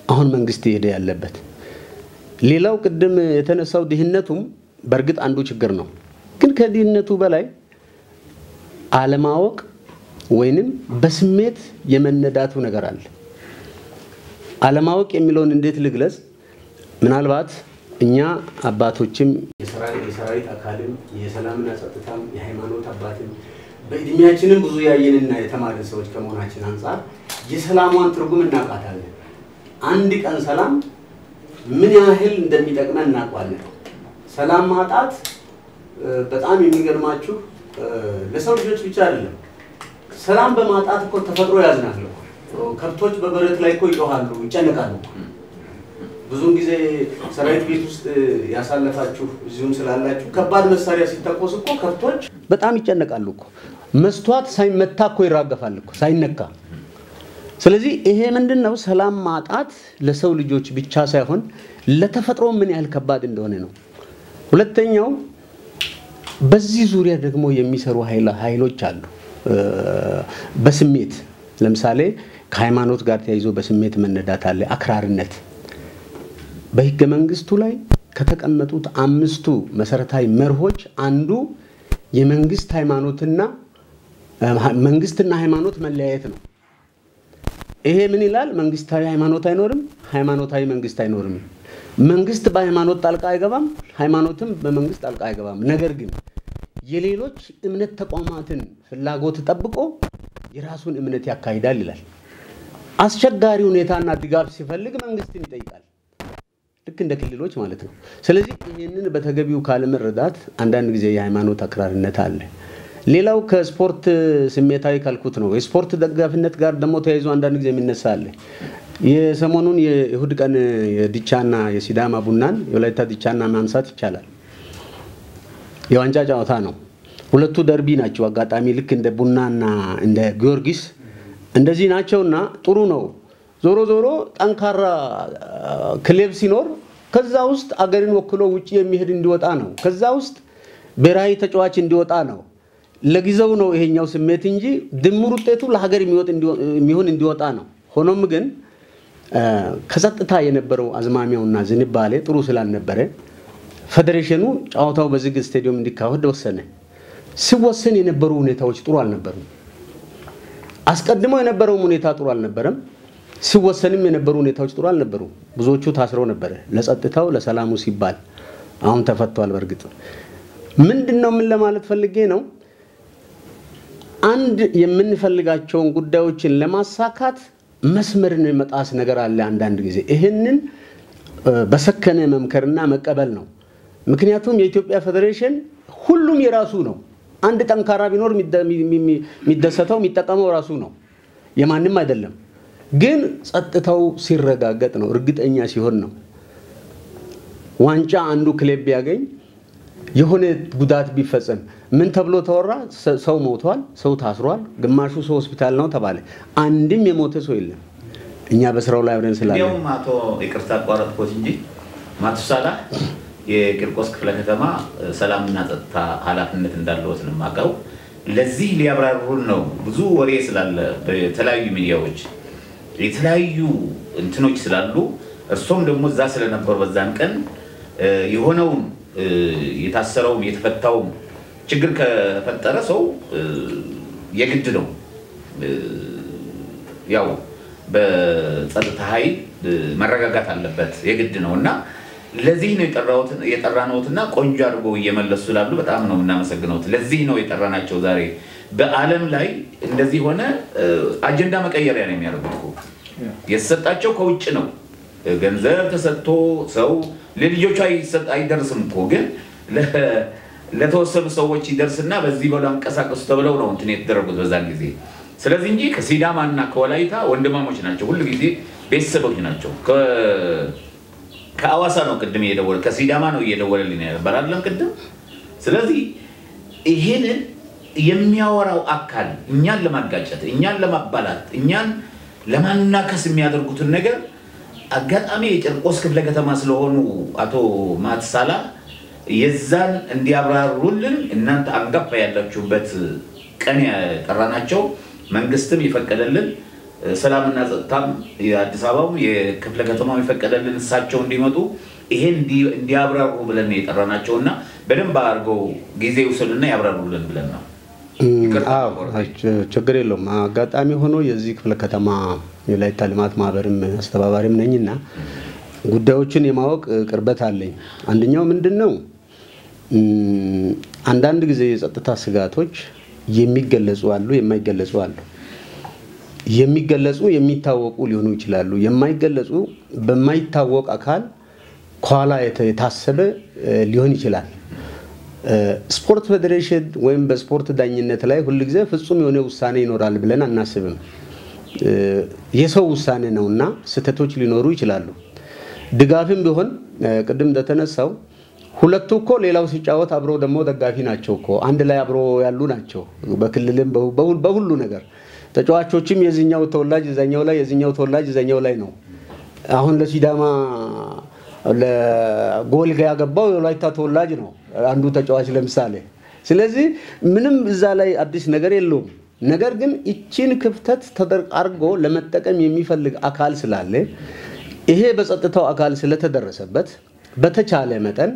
አሁን መንግስት ይሄድ ያለበት። ሌላው ቅድም የተነሳው ድህነቱም በርግጥ አንዱ ችግር ነው። ግን ከድህነቱ በላይ አለማወቅ ወይንም በስሜት የመነዳቱ ነገር አለ። አለማወቅ የሚለውን እንዴት ልግለጽ? ምናልባት እኛ አባቶችም የሰራዊት አካልም የሰላምና ጸጥታም የሃይማኖት አባትም በእድሜያችንም ብዙ ያየንና የተማርን ሰዎች ከመሆናችን አንፃር የሰላሟን ትርጉም እናውቃታለን። አንድ ቀን ሰላም ምን ያህል እንደሚጠቅመን እናውቃለን። ሰላም ማጣት በጣም የሚገርማችሁ ለሰው ልጆች ብቻ አይደለም። ሰላም በማጣት እኮ ተፈጥሮ ያዝናል። ከብቶች በበረት ላይ እኮ ይጮሃሉ፣ ይጨነቃሉ። ብዙውን ጊዜ ሰራዊት ቤት ውስጥ ያሳለፋችሁ እዚሁም ስላላችሁ ከባድ መሳሪያ ሲተኮስ እኮ ከብቶች በጣም ይጨነቃሉ እኮ። መስተዋት ሳይመታ እኮ ይራገፋል እኮ ሳይነካ። ስለዚህ ይሄ ምንድነው ሰላም ማጣት ለሰው ልጆች ብቻ ሳይሆን ለተፈጥሮ ምን ያህል ከባድ እንደሆነ ነው። ሁለተኛው በዚህ ዙሪያ ደግሞ የሚሰሩ ኃይሎች አሉ። በስሜት ለምሳሌ ከሃይማኖት ጋር ተያይዞ በስሜት መነዳት አለ፣ አክራሪነት። በህገ መንግስቱ ላይ ከተቀመጡት 5ቱ መሰረታዊ መርሆች አንዱ የመንግስት ሃይማኖትና ሃይማኖት መለያየት ነው። ይሄ ምን ይላል? መንግስታዊ ሃይማኖት አይኖርም፣ ሃይማኖታዊ መንግስት አይኖርም። መንግስት በሃይማኖት ጣልቃ አይገባም፣ ሃይማኖትም በመንግስት ጣልቃ አይገባም። ነገር ግን የሌሎች እምነት ተቋማትን ፍላጎት ጠብቆ የራሱን እምነት ያካሂዳል ይላል። አስቸጋሪ ሁኔታና ድጋፍ ሲፈልግ መንግስትን ይጠይቃል። ልክ እንደ ክልሎች ማለት ነው። ስለዚህ ይሄንን በተገቢው ካለመረዳት አንዳንድ ጊዜ የሃይማኖት አክራሪነት አለ። ሌላው ከስፖርት ስሜታዊ ካልኩት ነው። የስፖርት ደጋፊነት ጋር ደግሞ ተያይዞ አንዳንድ ጊዜ የሚነሳ አለ። የሰሞኑን የእሁድ ቀን የዲቻና የሲዳማ ቡናን የወላይታ ዲቻና ማንሳት ይቻላል። የዋንጫ ጨዋታ ነው። ሁለቱ ደርቢ ናቸው። አጋጣሚ ልክ እንደ ቡናና እንደ ጊዮርጊስ እንደዚህ ናቸውና ጥሩ ነው። ዞሮ ዞሮ ጠንካራ ክለብ ሲኖር ከዛ ውስጥ አገርን ወክሎ ውጪ የሚሄድ እንዲወጣ ነው። ከዛ ውስጥ ብሔራዊ ተጫዋች እንዲወጣ ነው። ለጊዜው ነው ይሄኛው ስሜት እንጂ ድምር ውጤቱ ለሀገር የሚሆን እንዲወጣ ነው። ሆኖም ግን ከጸጥታ የነበረው አዝማሚያውና ዝንባሌ ጥሩ ስላልነበረ ፌደሬሽኑ ጨዋታው በዝግ ስቴዲየም እንዲካሄድ ወሰነ። ሲወሰን የነበሩ ሁኔታዎች ጥሩ አልነበሩም። አስቀድሞ የነበረው ሁኔታ ጥሩ አልነበረም። ሲወሰንም የነበሩ ሁኔታዎች ጥሩ አልነበሩም። ብዙዎቹ ታስረው ነበር ለጸጥታው ለሰላሙ ሲባል። አሁን ተፈቷል። በርግጥ ምንድነው ምን ለማለት ፈልጌ ነው? አንድ የምንፈልጋቸውን ጉዳዮችን ለማሳካት መስመርን መጣስ ነገር አለ አንዳንድ ጊዜ። ይሄንን በሰከነ መምከርና መቀበል ነው። ምክንያቱም የኢትዮጵያ ፌደሬሽን ሁሉም የራሱ ነው። አንድ ጠንካራ ቢኖር የሚደሰተው የሚጠቀመው ራሱ ነው፣ የማንም አይደለም። ግን ጸጥታው ሲረጋገጥ ነው፣ እርግጠኛ ሲሆን ነው። ዋንጫ አንዱ ክለብ ቢያገኝ የሆነ ጉዳት ቢፈጸም ምን ተብሎ ተወራ? ሰው ሞቷል፣ ሰው ታስሯል፣ ግማሹ ሰው ሆስፒታል ነው ተባለ። አንድም የሞተ ሰው የለም። እኛ በስራው ላይ አብረን ስላለ ነው። አቶ ይቅርታ አቋረጥኩት እንጂ ማቱሳላ የቂርቆስ ክፍለ ከተማ ሰላምና ጸጥታ ኃላፊነት እንዳለዎት ነው የማውቀው። ለዚህ ሊያብራሩን ነው። ብዙ ወሬ ስላለ በተለያዩ ሚዲያዎች የተለያዩ እንትኖች ስላሉ እርሶም ደግሞ እዛ ስለነበሩ በዛን ቀን የሆነውን የታሰረው የተፈታው ችግር ከፈጠረ ሰው የግድ ነው ያው በጸጥታ ኃይል መረጋጋት አለበት የግድ ነውና ለዚህ ነው የጠራነውትና ቆንጆ አድርጎ እየመለሱ ስላሉ በጣም ነው እናመሰግነው። ለዚህ ነው የጠራናቸው። ዛሬ በአለም ላይ እንደዚህ ሆነ አጀንዳ መቀየሪያ ነው የሚያደርጉት። የሰጣቸው ከውጭ ነው ገንዘብ ተሰጥቶ ሰው ለልጆቹ አይደርስም እኮ ግን ለተወሰኑ ሰዎች ይደርስና በዚህ በኋላ አንቀሳቀሱ ተብለው ነው እንትን የተደረጉት በዛን ጊዜ። ስለዚህ እንጂ ከሲዳማና ከወላይታ ወንድማሞች ናቸው፣ ሁሉ ጊዜ ቤተሰቦች ናቸው። ከአዋሳ ነው ቅድም እየደወለ ከሲዳማ ነው እየደወለልኝ ነበር አይደለም ቅድም። ስለዚህ ይሄንን የሚያወራው አካል እኛን ለማጋጨት እኛን ለማባላት እኛን ለማናከስ የሚያደርጉትን ነገር አጋጣሚ የጨርቆስ ክፍለ ከተማ ስለሆኑ አቶ ማትሳላ የዛን እንዲያብራሩልን እናንተ አንጋፋ ያላችሁበት ቀን ያጠራናቸው መንግስትም ይፈቀደልን ሰላምና ጸጥታም የአዲስ አበባው የክፍለ ከተማው ይፈቀደልን እሳቸው እንዲመጡ ይሄን እንዲያብራሩ ብለን የጠራናቸውና በደንብ አድርገው ጊዜ ወሰዱና ያብራሩልን ብለን ነው። ችግር የለውም። አጋጣሚ ሆኖ የዚህ ክፍለ ከተማ የወላይታ ልማት ማህበርም አስተባባሪም ነኝና ጉዳዮችን የማወቅ ቅርበት አለኝ። አንደኛው ምንድነው አንዳንድ ጊዜ የጸጥታ ስጋቶች የሚገለጹ አሉ፣ የማይገለጹ አሉ። የሚገለጹ የሚታወቁ ሊሆኑ ይችላሉ። የማይገለጹ በማይታወቅ አካል ኳላ የታሰበ ሊሆን ይችላል። ስፖርት ፌዴሬሽን ወይም በስፖርት ዳኝነት ላይ ሁሉ ጊዜ ፍጹም የሆነ ውሳኔ ይኖራል ብለን አናስብም። የሰው ውሳኔ ነውና ስተቶች ሊኖሩ ይችላሉ። ድጋፍም ቢሆን ቅድም እንደተነሳው ሁለቱ እኮ ሌላው ሲጫወት አብሮ ደግሞ ደጋፊ ናቸው እኮ አንድ ላይ አብሮ ያሉ ናቸው። በክልልም በሁሉ ነገር ተጫዋቾችም የዚህኛው ተወላጅ ዘኛው ላይ የዚህኛው ተወላጅ ዘኛው ላይ ነው። አሁን ለሲዳማ ለጎል ያገባው የወላይታ ተወላጅ ነው አንዱ ተጫዋች ለምሳሌ። ስለዚህ ምንም እዛ ላይ አዲስ ነገር የለውም። ነገር ግን እቺን ክፍተት ተደርቆ ለመጠቀም የሚፈልግ አካል ስላለ ይሄ በጸጥታው አካል ስለተደረሰበት በተቻለ መጠን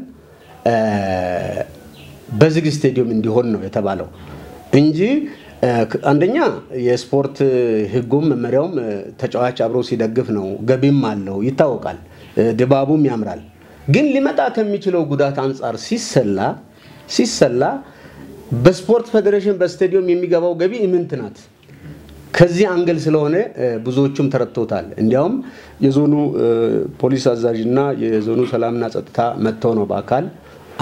በዝግ ስቴዲየም እንዲሆን ነው የተባለው እንጂ አንደኛ የስፖርት ህጉም መመሪያውም ተጫዋች አብሮ ሲደግፍ ነው፣ ገቢም አለው ይታወቃል፣ ድባቡም ያምራል። ግን ሊመጣ ከሚችለው ጉዳት አንፃር ሲሰላ በስፖርት ፌዴሬሽን በስቴዲየም የሚገባው ገቢ ኢምንት ናት። ከዚህ አንግል ስለሆነ ብዙዎቹም ተረድተውታል። እንዲያውም የዞኑ ፖሊስ አዛዥና የዞኑ ሰላምና ጸጥታ መጥተው ነው በአካል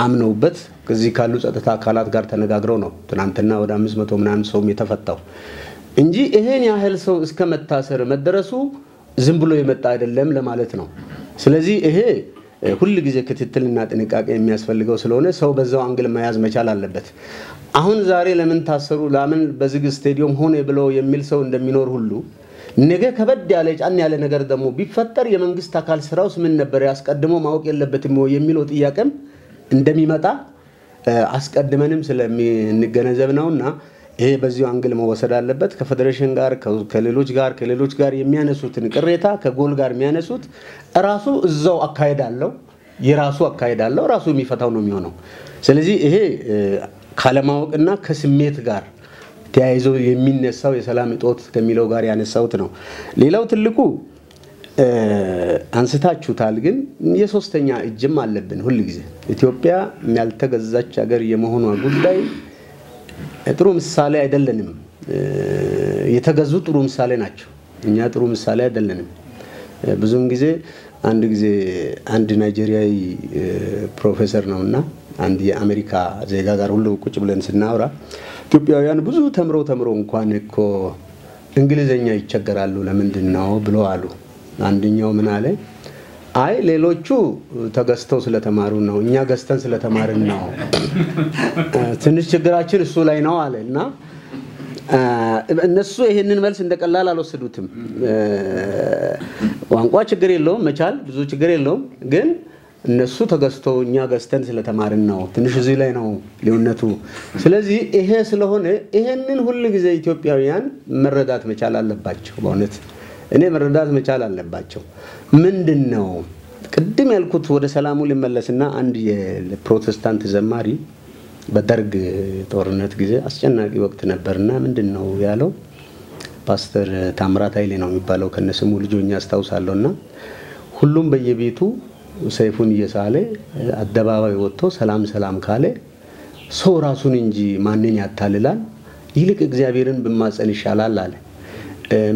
አምነውበት ከዚህ ካሉ ጸጥታ አካላት ጋር ተነጋግረው ነው ትናንትና ወደ 500 ምናምን ሰውም የተፈታው እንጂ ይሄን ያህል ሰው እስከ መታሰር መደረሱ ዝም ብሎ የመጣ አይደለም ለማለት ነው። ስለዚህ ይሄ ሁሉ ጊዜ ክትትልና ጥንቃቄ የሚያስፈልገው ስለሆነ ሰው በዛው አንግል መያዝ መቻል አለበት። አሁን ዛሬ ለምን ታሰሩ ለምን በዝግ ስቴዲየም ሆነ ብሎ የሚል ሰው እንደሚኖር ሁሉ ነገ ከበድ ያለ ጫን ያለ ነገር ደግሞ ቢፈጠር የመንግስት አካል ስራውስ ምን ነበር ያስቀድሞ ማወቅ የለበትም የሚለው ጥያቄም እንደሚመጣ አስቀድመንም ስለሚገነዘብ ነውና ይሄ በዚሁ አንግል መወሰድ አለበት። ከፌዴሬሽን ጋር ከሌሎች ጋር የሚያነሱትን ቅሬታ ከጎል ጋር የሚያነሱት ራሱ እዛው አካሄዳለው የራሱ አካሄዳለው ራሱ የሚፈታው ነው የሚሆነው። ስለዚህ ይሄ ካለማወቅና ከስሜት ጋር ተያይዞ የሚነሳው የሰላም እጦት ከሚለው ጋር ያነሳውት ነው። ሌላው ትልቁ አንስታችሁታል፣ ግን የሶስተኛ እጅም አለብን። ሁሉ ጊዜ ኢትዮጵያ ያልተገዛች ሀገር የመሆኗ ጉዳይ ጥሩ ምሳሌ አይደለንም። የተገዙ ጥሩ ምሳሌ ናቸው፣ እኛ ጥሩ ምሳሌ አይደለንም። ብዙውን ጊዜ አንድ ናይጄሪያዊ ፕሮፌሰር ነውና አንድ የአሜሪካ ዜጋ ጋር ሁሉ ቁጭ ብለን ስናወራ ኢትዮጵያውያን ብዙ ተምረው እንኳን እኮ እንግሊዘኛ ይቸገራሉ ለምንድን ነው ብሎ አሉ። አንደኛው ምን አለ? አይ ሌሎቹ ተገዝተው ስለተማሩ ነው፣ እኛ ገዝተን ስለተማርን ነው። ትንሽ ችግራችን እሱ ላይ ነው አለና እነሱ ይሄንን መልስ እንደቀላል አልወሰዱትም። ቋንቋ ችግር የለውም መቻል ብዙ ችግር የለውም፣ ግን እነሱ ተገዝተው እኛ ገዝተን ስለተማርን ነው። ትንሽ እዚህ ላይ ነው ልዩነቱ። ስለዚህ ይሄ ስለሆነ ይሄንን ሁሉ ጊዜ ኢትዮጵያውያን መረዳት መቻል አለባቸው። በእውነት እኔ መረዳት መቻል አለባቸው። ምንድነው ቅድም ያልኩት ወደ ሰላሙ ልመለስና አንድ የፕሮቴስታንት ዘማሪ በደርግ ጦርነት ጊዜ አስጨናቂ ወቅት ነበርና ምንድነው ያለው? ፓስተር ታምራት ኃይሌ ነው የሚባለው ከነስሙ ልጆኛ አስታውሳለሁና ሁሉም በየቤቱ ሰይፉን እየሳለ አደባባይ ወጥቶ ሰላም ካለ ሰው ራሱን እንጂ ማንኛ ያታልላል፣ ይልቅ እግዚአብሔርን በማጸን ይሻላል አለ።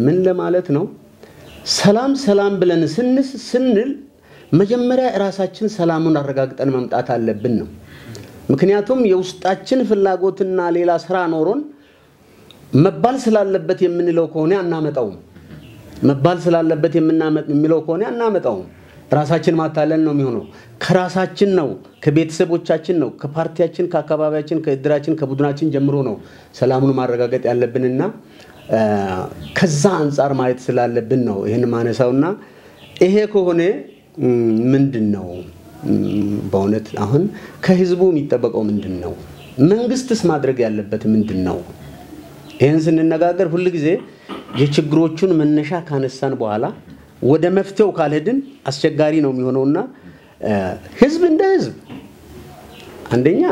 ምን ለማለት ነው? ሰላም ብለን ስንል መጀመሪያ ራሳችን ሰላሙን አረጋግጠን መምጣት አለብን ነው። ምክንያቱም የውስጣችን ፍላጎትና ሌላ ስራ ኖሮን መባል ስላለበት የምንለው ከሆነ አናመጣውም። መባል ስላለበት የምንለው ከሆነ አናመጣውም። ራሳችን ማታለል ነው የሚሆነው። ከራሳችን ነው፣ ከቤተሰቦቻችን ነው፣ ከፓርቲያችን፣ ከአካባቢያችን፣ ከእድራችን፣ ከቡድናችን ጀምሮ ነው ሰላሙን ማረጋገጥ ያለብንና ከዛ አንፃር ማየት ስላለብን ነው ይሄን ማነሳውና ይሄ ከሆነ ምንድነው በእውነት አሁን ከህዝቡ የሚጠበቀው ምንድነው? መንግስትስ ማድረግ ያለበት ምንድነው? ይሄን ስንነጋገር ሁሉ ጊዜ የችግሮቹን መነሻ ካነሳን በኋላ ወደ መፍትሄው ካልሄድን አስቸጋሪ ነው የሚሆነውና ህዝብ እንደ ህዝብ አንደኛ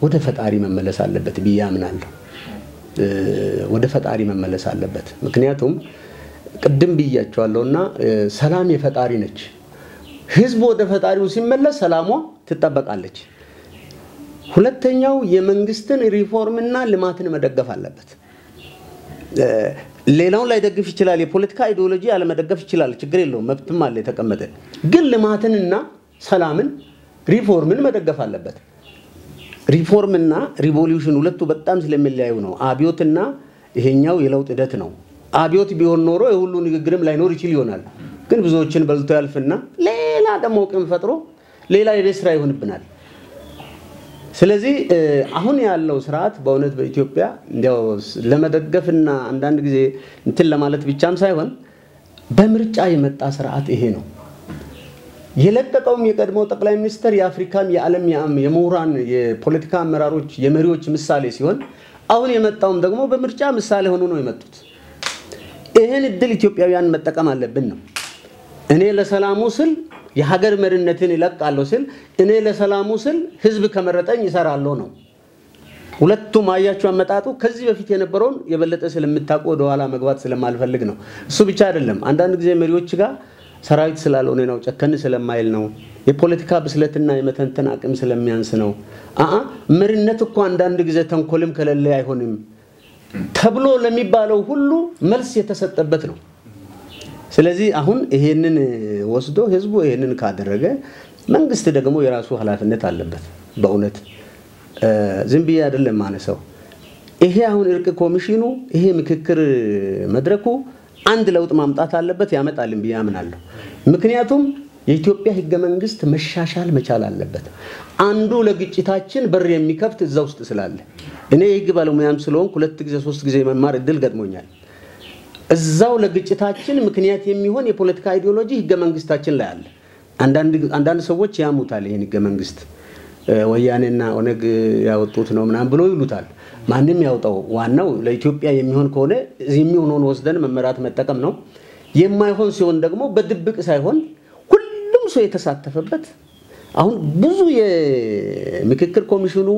ወደ ፈጣሪ መመለስ አለበት ብያምናለሁ። ወደ ፈጣሪ መመለስ አለበት። ምክንያቱም ቅድም ብያቸዋለሁና ሰላም የፈጣሪ ነች። ህዝብ ወደ ፈጣሪው ሲመለስ ሰላሟ ትጠበቃለች። ሁለተኛው የመንግስትን ሪፎርምና ልማትን መደገፍ አለበት። ሌላውን ላይ ደግፍ ይችላል። የፖለቲካ አይዲዮሎጂ ያለ መደገፍ ይችላል። ችግር የለውም። መብትም አለ የተቀመጠ። ግን ልማትንና ሰላምን ሪፎርምን መደገፍ አለበት። ሪፎርምና ሪቮሉሽን ሁለቱ በጣም ስለሚለያዩ ነው። አብዮትና ይሄኛው የለውጥ ሂደት ነው። አብዮት ቢሆን ኖሮ የሁሉ ንግግርም ላይኖር ይችል ይሆናል። ግን ብዙዎችን በልቶ ያልፍና ሌላ ደግሞ ቅም ፈጥሮ ሌላ የቤት ስራ ይሆንብናል። ስለዚህ አሁን ያለው ስርዓት በእውነት በኢትዮጵያ እንዲያው ለመደገፍና አንዳንድ ጊዜ እንትን ለማለት ብቻም ሳይሆን በምርጫ የመጣ ስርዓት ይሄ ነው። የለቀቀውም የቀድሞ ጠቅላይ ሚኒስትር የአፍሪካን የዓለም የምሁራን የፖለቲካ አመራሮች የመሪዎች ምሳሌ ሲሆን አሁን የመጣውም ደግሞ በምርጫ ምሳሌ ሆኖ ነው የመጡት። ይሄን እድል ኢትዮጵያውያን መጠቀም አለብን ነው። እኔ ለሰላሙ ስል የሀገር መሪነትን ይለቃለሁ ስል እኔ ለሰላሙ ስል ህዝብ ከመረጠኝ ይሰራለሁ ነው። ሁለቱም አያችሁ አመጣጡ ከዚህ በፊት የነበረውን የበለጠ ስለምታውቁ ወደ ኋላ መግባት ስለማልፈልግ ነው። እሱ ብቻ አይደለም። አንዳንድ ጊዜ መሪዎች ጋር ሰራዊት ስላልሆነ ነው፣ ጨከን ስለማይል ነው፣ የፖለቲካ ብስለትና የመተንተን አቅም ስለሚያንስ ነው። መሪነት እኮ አንዳንድ ጊዜ ተንኮልም ከሌለ አይሆንም ተብሎ ለሚባለው ሁሉ መልስ የተሰጠበት ነው። ስለዚህ አሁን ይሄንን ወስዶ ህዝቡ ይሄንን ካደረገ መንግስት ደግሞ የራሱ ኃላፊነት አለበት። በእውነት ዝም ብዬ አይደለም ማነሳው። ይሄ አሁን እርቅ ኮሚሽኑ ይሄ ምክክር መድረኩ አንድ ለውጥ ማምጣት አለበት፣ ያመጣልን ብዬ አምናለሁ። ምክንያቱም የኢትዮጵያ ህገ መንግስት መሻሻል መቻል አለበት። አንዱ ለግጭታችን በር የሚከፍት እዛ ውስጥ ስላለ እኔ የህግ ባለሙያም ስለሆንኩ 2 ጊዜ 3 ጊዜ መማር እድል ገጥሞኛል። እዛው ለግጭታችን ምክንያት የሚሆን የፖለቲካ አይዲዮሎጂ ህገ መንግስታችን ላይ አለ። አንዳንድ ሰዎች ያሙታል ይሄን ህገ መንግስት ወያኔና ኦነግ ያወጡት ነው ምናምን ብሎ ይሉታል። ማንንም ያውጣው፣ ዋናው ለኢትዮጵያ የሚሆን ከሆነ የሚሆነውን ወስደን መመራት መጠቀም ነው። የማይሆን ሲሆን ደግሞ በድብቅ ሳይሆን ሁሉም ሰው የተሳተፈበት አሁን ብዙ የምክክር ኮሚሽኑ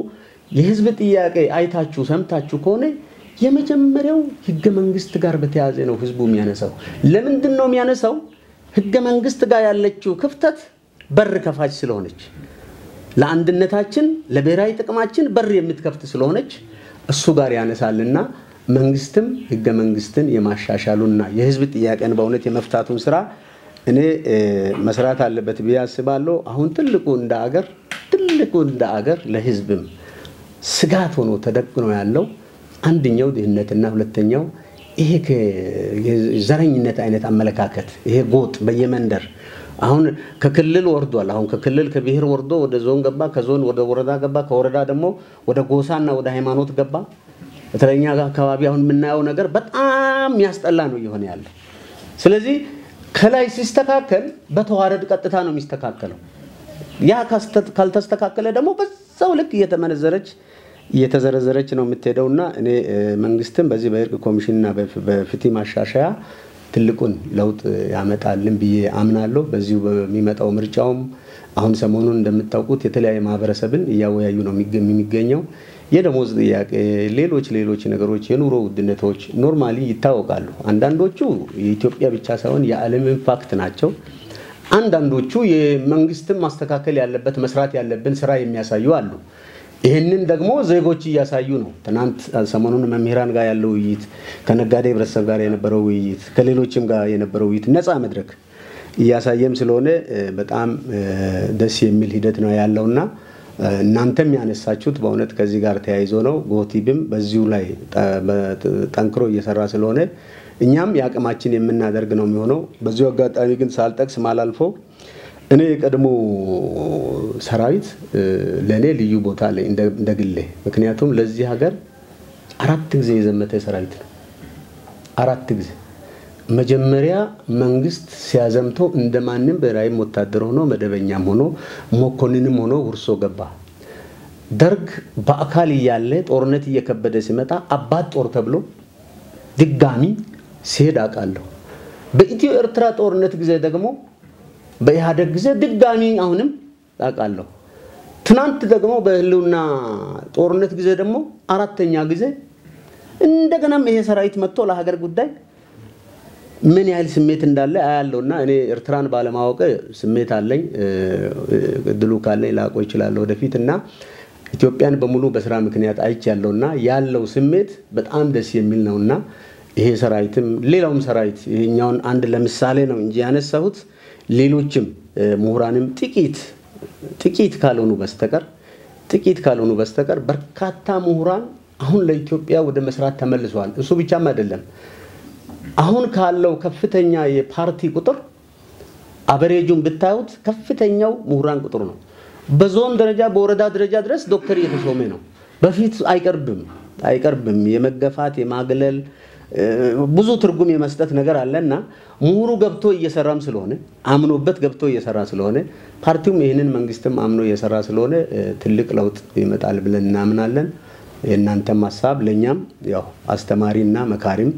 የህዝብ ጥያቄ አይታችሁ ሰምታችሁ ከሆነ የመጀመሪያው ህገ መንግስት ጋር በተያያዘ ነው ህዝቡ የሚያነሳው። ለምንድን ነው የሚያነሳው? ህገ መንግስት ጋር ያለችው ክፍተት በር ከፋች ስለሆነች፣ ለአንድነታችን ለብሔራዊ ጥቅማችን በር የምትከፍት ስለሆነች እሱ ጋር ያነሳልና መንግስትም ህገ መንግስትን የማሻሻሉና የህዝብ ጥያቄን በእውነት የመፍታቱን ስራ እኔ መስራት አለበት ብዬ አስባለሁ። አሁን ትልቁ እንደ አገር ለህዝብም ስጋት ሆኖ ተደቅኖ ያለው አንደኛው ድህነትና ሁለተኛው ይሄ ዘረኝነት አይነት አመለካከት፣ ይሄ ጎጥ በየመንደር አሁን ከክልል ወርዷል። አሁን ከክልል ከብሔር ወርዶ ወደ ዞን ገባ፣ ከዞን ወደ ወረዳ ገባ፣ ከወረዳ ደግሞ ወደ ጎሳና ወደ ሃይማኖት ገባ። በተለኛ አካባቢ አሁን የምናየው ነገር በጣም ያስጠላ ነው እየሆነ ያለው። ስለዚህ ከላይ ሲስተካከል በተዋረድ ቀጥታ ነው የሚስተካከለው። ያ ካልተስተካከለ ደግሞ በዛው ልክ እየተዘረዘረች ነው የምትሄደውና እኔ መንግስትም በዚህ በእርቅ ኮሚሽንና በፍትህ ማሻሻያ ትልቁን ለውጥ ያመጣልን ብዬ አምናለሁ። በዚሁ በሚመጣው ምርጫውም አሁን ሰሞኑን እንደምታውቁት የተለያየ ማህበረሰብን እያወያዩ ነው የሚገኘው። የደሞዝ ጥያቄ፣ ሌሎች ነገሮች፣ የኑሮ ውድነቶች ኖርማሊ ይታወቃሉ። አንዳንዶቹ የኢትዮጵያ ብቻ ሳይሆን የዓለም ኢምፓክት ናቸው። አንዳንዶቹ የመንግስትም ማስተካከል ያለበት መስራት ያለብን ስራ የሚያሳዩ አሉ። ይሄንን ደግሞ ዜጎች እያሳዩ ነው። ትናንት ሰሞኑን መምህራን ጋር ያለው ውይይት፣ ከነጋዴ ህብረተሰብ ጋር የነበረው ውይይት፣ ከሌሎችም ጋር የነበረው ውይይት ነፃ መድረክ እያሳየም ስለሆነ በጣም ደስ የሚል ሂደት ነው ያለውና እናንተም ያነሳችሁት በእውነት ከዚህ ጋር ተያይዞ ነው። ጎቲብም በዚሁ ላይ ጠንክሮ እየሰራ ስለሆነ እኛም ያቅማችን የምናደርግ ነው የሚሆነው። በዚሁ አጋጣሚ ግን ሳልጠቅስ ማላልፎ እኔ የቀድሞ ሰራዊት ለኔ ልዩ ቦታ ላይ እንደግሌ፣ ምክንያቱም ለዚህ ሀገር 4 ጊዜ የዘመተ ሰራዊት ነው። 4 ጊዜ መጀመሪያ መንግስት ሲያዘምቶ እንደማንም ብሔራዊ ወታደር ሆኖ መደበኛም ሆኖ መኮንንም ሆኖ ውርሶ ገባ። ደርግ በአካል ያለ ጦርነት እየከበደ ሲመጣ አባት ጦር ተብሎ ድጋሚ ሲሄድ አውቃለሁ። በኢትዮ ኤርትራ ጦርነት ጊዜ ደግሞ በኢህአደግ ጊዜ ድጋሚ አሁንም አውቃለሁ። ትናንት ደግሞ በህልውና ጦርነት ጊዜ ደግሞ አራተኛ ጊዜ እንደገናም ይሄ ሰራዊት መጥቶ ለሀገር ጉዳይ ምን ያህል ስሜት እንዳለ አያለውና እኔ ኤርትራን ባለማወቅ ስሜት አለኝ። ድሉ ካለኝ ላቆይ ይችላል ወደፊትና ኢትዮጵያን በሙሉ በስራ ምክንያት አይቻለውና ያለው ስሜት በጣም ደስ የሚል ነውና ይሄ ሰራዊትም ሌላውም ሰራዊት ይሄኛውን አንድ ለምሳሌ ነው እንጂ ያነሳሁት ሌሎችም ምሁራንም ጥቂት ካልሆኑ በስተቀር በርካታ ምሁራን አሁን ለኢትዮጵያ ወደ መስራት ተመልሰዋል። እሱ ብቻም አይደለም። አሁን ካለው ከፍተኛ የፓርቲ ቁጥር አበሬጁን ብታዩት ከፍተኛው ምሁራን ቁጥር ነው። በዞን ደረጃ በወረዳ ደረጃ ድረስ ዶክተር እየተሾመ ነው። በፊት አይቀርብም የመገፋት የማግለል ብዙ ትርጉም የመስጠት ነገር አለና ምሁሩ ገብቶ እየሰራም ስለሆነ አምኖበት ገብቶ እየሰራ ስለሆነ ፓርቲውም ይሄንን መንግስትም አምኖ እየሰራ ስለሆነ ትልቅ ለውጥ ይመጣል ብለን እናምናለን። የእናንተም ሐሳብ ለኛም ያው አስተማሪና መካሪም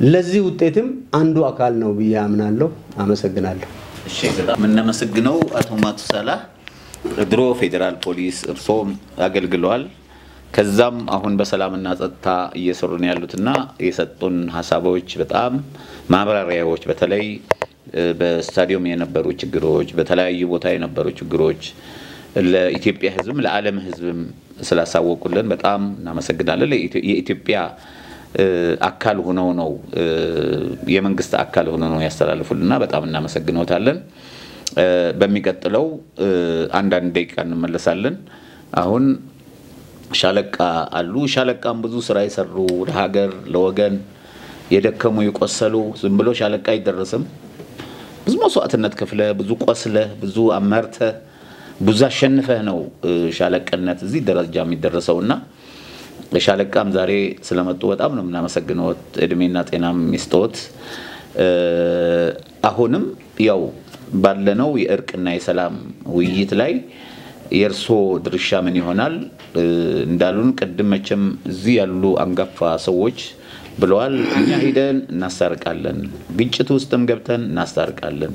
ለዚህ ውጤትም አንዱ አካል ነው ብዬ አምናለሁ። አመሰግናለሁ። እሺ በጣም እናመሰግነው አቶ ማቱሳላ ድሮ ፌደራል ፖሊስ እርሶም አገልግለዋል። ከዛም አሁን በሰላምና ጸጥታ እየሰሩ ነው ያሉትና የሰጡን ሐሳቦች በጣም ማብራሪያዎች በተለይ በስታዲየም የነበሩ ችግሮች በተለያዩ ቦታ የነበሩ ችግሮች ለኢትዮጵያ ህዝብም ለዓለም ህዝብም ስላሳወቁልን በጣም እናመሰግናለን። የኢትዮጵያ አካል ሆነው ነው የመንግስት አካል ሆነው ነው ያስተላልፉልና በጣም እናመሰግኖታለን። በሚቀጥለው አንዳንድ ደቂቃ እንመለሳለን። አሁን ሻለቃ አሉ። ሻለቃም ብዙ ስራ ይሰሩ ለሀገር ለወገን የደከሙ የቆሰሉ ዝም ብሎ ሻለቃ አይደረስም። ብዙ መስዋዕትነት ከፍለ ብዙ ቆስለ ብዙ አመርተ ብዙ አሸንፈህ ነው ሻለቃነት እዚህ ደረጃ የሚደረሰውና ለሻለቃም ዛሬ ስለመጡ በጣም ነው እናመሰግነው። እድሜና ጤናም ይስጥዎት። አሁንም ያው ባለነው የእርቅና የሰላም ውይይት ላይ የርሶ ድርሻ ምን ይሆናል እንዳሉን ቀደም መቼም እዚህ ያሉ አንጋፋ ሰዎች ብለዋል። እኛ ሄደን እናስታርቃለን፣ ግጭት ውስጥም ገብተን እናስታርቃለን፣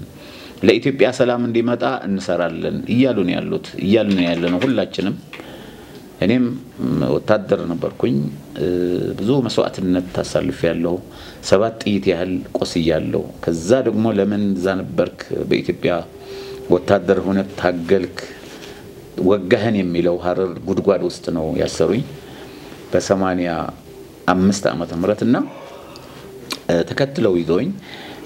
ለኢትዮጵያ ሰላም እንዲመጣ እንሰራለን እያሉን ያለነው ሁላችንም። እኔም ወታደር ነበርኩኝ። ብዙ መስዋዕትነት ታሳልፌያለሁ። 7 ጥይት ያህል ቆስያለሁ። ከዛ ደግሞ ለምን ዛነበርክ በኢትዮጵያ ወታደር ሆነ ታገልክ ወጋህን የሚለው ሐረር ጉድጓድ ውስጥ ነው ያሰሩኝ በ85 ዓመተ ምህረትና ተከትለው ይዞኝ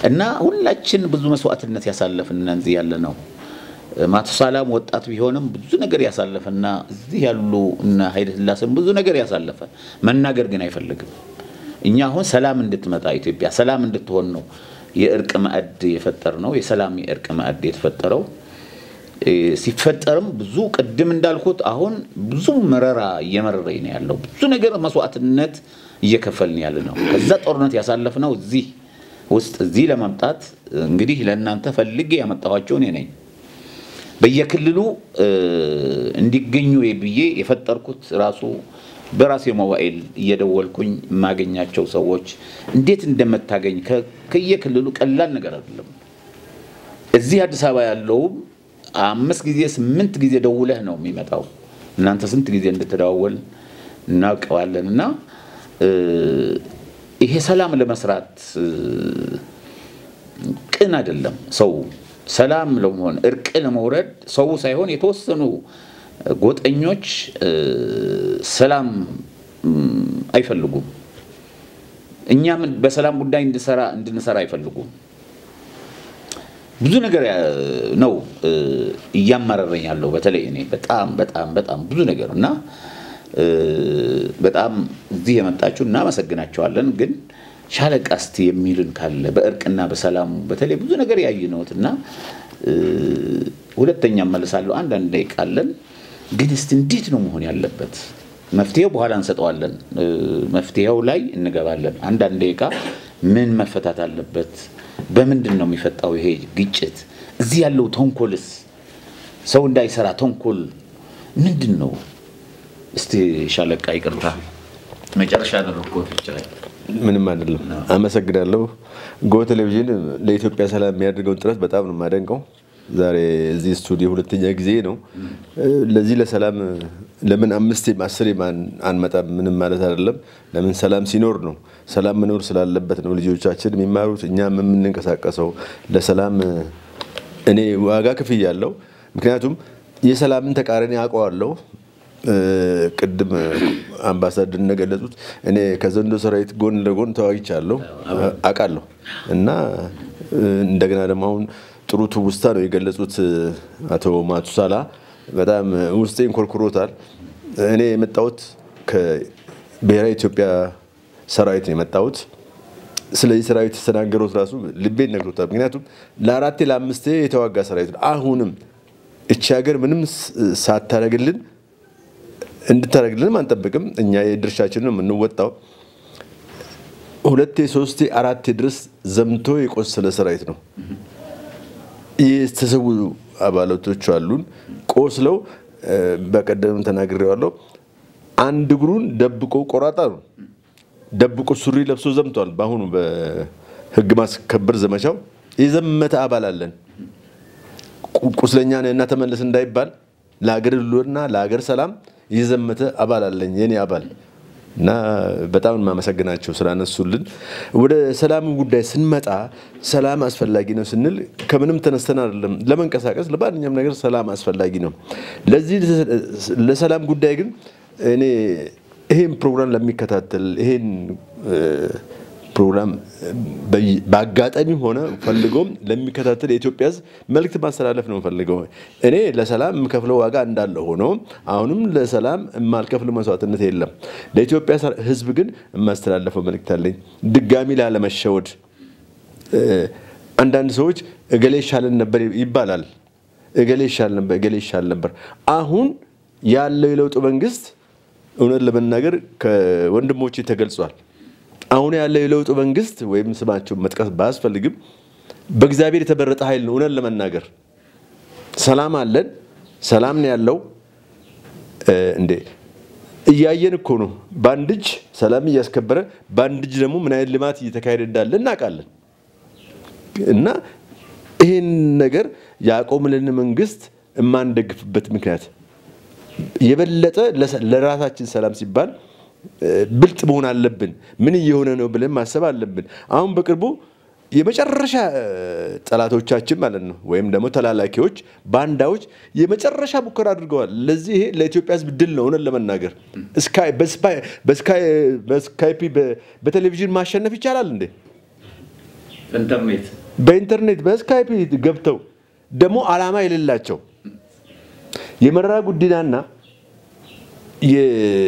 እና ሁላችን ብዙ መስዋዕትነት ያሳለፍን እንዚህ ያለ ነው። ማቱሳላም ወጣት ቢሆንም ብዙ ነገር ያሳለፈና እዚህ ያሉ እና ኃይለ ሥላሴም ብዙ ነገር ያሳለፈ መናገር ግን አይፈልግም። እኛ አሁን ሰላም እንድትመጣ ኢትዮጵያ ሰላም እንድትሆን ነው የእርቅ ማዕድ የፈጠር ነው። የሰላም የእርቅ ማዕድ የተፈጠረው ሲፈጠርም ብዙ ቀደም እንዳልኩት አሁን ብዙ መረራ እየመረረኝ ነው ያለው። ብዙ ነገር መስዋዕትነት እየከፈልን ያለ ነው። ከዛ ጦርነት ያሳለፍነው እዚህ ውስጥ እዚህ ለማምጣት እንግዲህ ለእናንተ ፈልጌ ያመጣኋቸው እኔ ነኝ። በየክልሉ እንዲገኙ ብዬ የፈጠርኩት ራሱ በራሴ ሞባይል እየደወልኩኝ ማገኛቸው ሰዎች እንዴት እንደምታገኝ ከየክልሉ ቀላል ነገር አይደለም። እዚህ አዲስ አበባ ያለው 5 ጊዜ 8 ጊዜ ደውለህ ነው የሚመጣው። እናንተ ስንት ጊዜ እንደተደዋወል እናውቀዋለንና ይሄ ሰላም ለመስራት ቅን አይደለም ሰው ሰላም ለመሆን እርቅ ለመውረድ ሰው ሳይሆን የተወሰኑ ጎጠኞች ሰላም አይፈልጉም። እኛም በሰላም ጉዳይ እንድንሰራ አይፈልጉም። ብዙ ነገር ነው እያማረረኝ ያለው በተለይ እኔ በጣም ብዙ ነገርና በጣም እዚህ የመጣችሁ እናመሰግናችኋለን። ግን ሻለቃስቲ የሚልን ካለ በእርቅና በሰላም በተለይ ብዙ ነገር ያይነውትና ሁለተኛ መልሳለሁ አንዳንድ ደቂቃለን። ግን እስቲ እንዴት ነው መሆን ያለበት? መፍትሄው በኋላ እንሰጠዋለን። መፍትሄው ላይ እንገባለን። አንዳንድ ደቂቃ ምን መፈታት አለበት? በምንድን ነው የሚፈጣው ይሄ ግጭት? እዚህ ያለው ተንኮልስ ሰው እንዳይሰራ ተንኮል ምንድን ነው? እስቲ ሻለቃ ይቅርታ መጨረሻ አደረኩት ይችላል። ምንም አይደለም። አመሰግናለሁ። ጎ ቴሌቪዥን ለኢትዮጵያ ሰላም የሚያደርገው ጥረት በጣም ነው የማደንቀው። ዛሬ እዚህ ስቱዲዮ ሁለተኛ ጊዜ ነው። ለዚህ ለሰላም ለምን 5 10 አንመጣም ምንም ማለት አይደለም። ለምን ሰላም ሲኖር ነው። ሰላም መኖር ስላለበት ነው ልጆቻችን የሚማሩት እኛም የምንንቀሳቀሰው ለሰላም። እኔ ዋጋ ከፍያለሁ። ምክንያቱም የሰላምን ተቃራኒ አውቀዋለሁ። ቅድም አምባሳደር እንደገለጹት እኔ ከዘንዶ ሰራዊት ጎን ለጎን ተዋግቻለሁ አውቃለሁ። እና እንደገና ደግሞ አሁን ጥሩ ትውስታ ነው የገለጹት አቶ ማቱሳላ በጣም ውስጤን ኮርኩሮታል። እኔ የመጣሁት ከብሔራዊ ኢትዮጵያ ሰራዊት ነው የመጣሁት። ስለዚህ ሰራዊት ተናገሩት ራሱ ልቤን ነግሮታል። ምክንያቱም ለአራቴ ለአምስቴ የተዋጋ ሰራዊት ነው። አሁንም እቺ ሀገር ምንም ሳታረግልን እንድታረግልን አንጠብቅም። እኛ የድርሻችንን ነው የምንወጣው። 2 3 4 ድረስ ዘምቶ የቆሰለ ሰራዊት ነው። የተሰዉ አባላቶች አሉን ቆስለው በቀደም ተናግሬዋለሁ። አንድ እግሩን ደብቆ ቆራጣ ነው ደብቆ ሱሪ ለብሶ ዘምቷል። ባሁኑ በህግ ማስከበር ዘመቻው የዘመተ አባል አለን። ቁስለኛ ነህና ተመለስ እንዳይባል ለሀገር ሁሉና ለሀገር ሰላም የዘመተ አባል አለኝ የኔ አባል እና በጣም ማመሰግናቸው ስላነሱልን። ወደ ሰላም ጉዳይ ስንመጣ ሰላም አስፈላጊ ነው ስንል ከምንም ተነስተን አይደለም። ለመንቀሳቀስ ለማንኛውም ነገር ሰላም አስፈላጊ ነው። ለዚህ ለሰላም ጉዳይ ግን እኔ ይሄን ፕሮግራም ለሚከታተል ይሄን ፕሮግራም በአጋጣሚ ሆነ ፈልጎም ለሚከታተል የኢትዮጵያ ሕዝብ መልእክት ማስተላለፍ ነው ፈልገው። እኔ ለሰላም የምከፍለው ዋጋ እንዳለ ሆኖ አሁንም ለሰላም የማልከፍለው መስዋዕትነት የለም። ለኢትዮጵያ ሕዝብ ግን የማስተላለፈው መልእክት አለኝ። ድጋሚ ላለመሸወድ አንዳንድ ሰዎች እገሌ ይሻለን ነበር ይባላል። እገሌ ይሻል ነበር። አሁን ያለው የለውጥ መንግስት እውነት ለመናገር ከወንድሞቼ ተገልጿል። አሁን ያለው የለውጥ መንግስት ወይም ስማቸው መጥቀስ ባስፈልግም በእግዚአብሔር የተበረጠ ኃይል ነው። እውነት ለመናገር ሰላም አለን። ሰላም ነው ያለው። እንዴ እያየን እኮ ነው። ባንድ እጅ ሰላም እያስከበረ ባንድ እጅ ደግሞ ምን አይነት ልማት እየተካሄደ እንዳለ እናውቃለን። እና ይሄን ነገር ያቆምልን መንግስት የማንደግፍበት ምክንያት የበለጠ ለራሳችን ሰላም ሲባል ብልጥ መሆን አለብን። ምን እየሆነ ነው ብለን ማሰብ አለብን። አሁን በቅርቡ የመጨረሻ ጠላቶቻችን ማለት ነው ወይም ደግሞ ተላላኪዎች ባንዳዎች የመጨረሻ ሙከራ አድርገዋል። ለዚህ ይሄ ለኢትዮጵያ ሕዝብ ድል ነው። እውነት ለመናገር በስካይፕ በቴሌቪዥን ማሸነፍ ይቻላል እንዴ? በኢንተርኔት በስካይፕ ገብተው ደግሞ አላማ የሌላቸው የመረራ ጉዲናና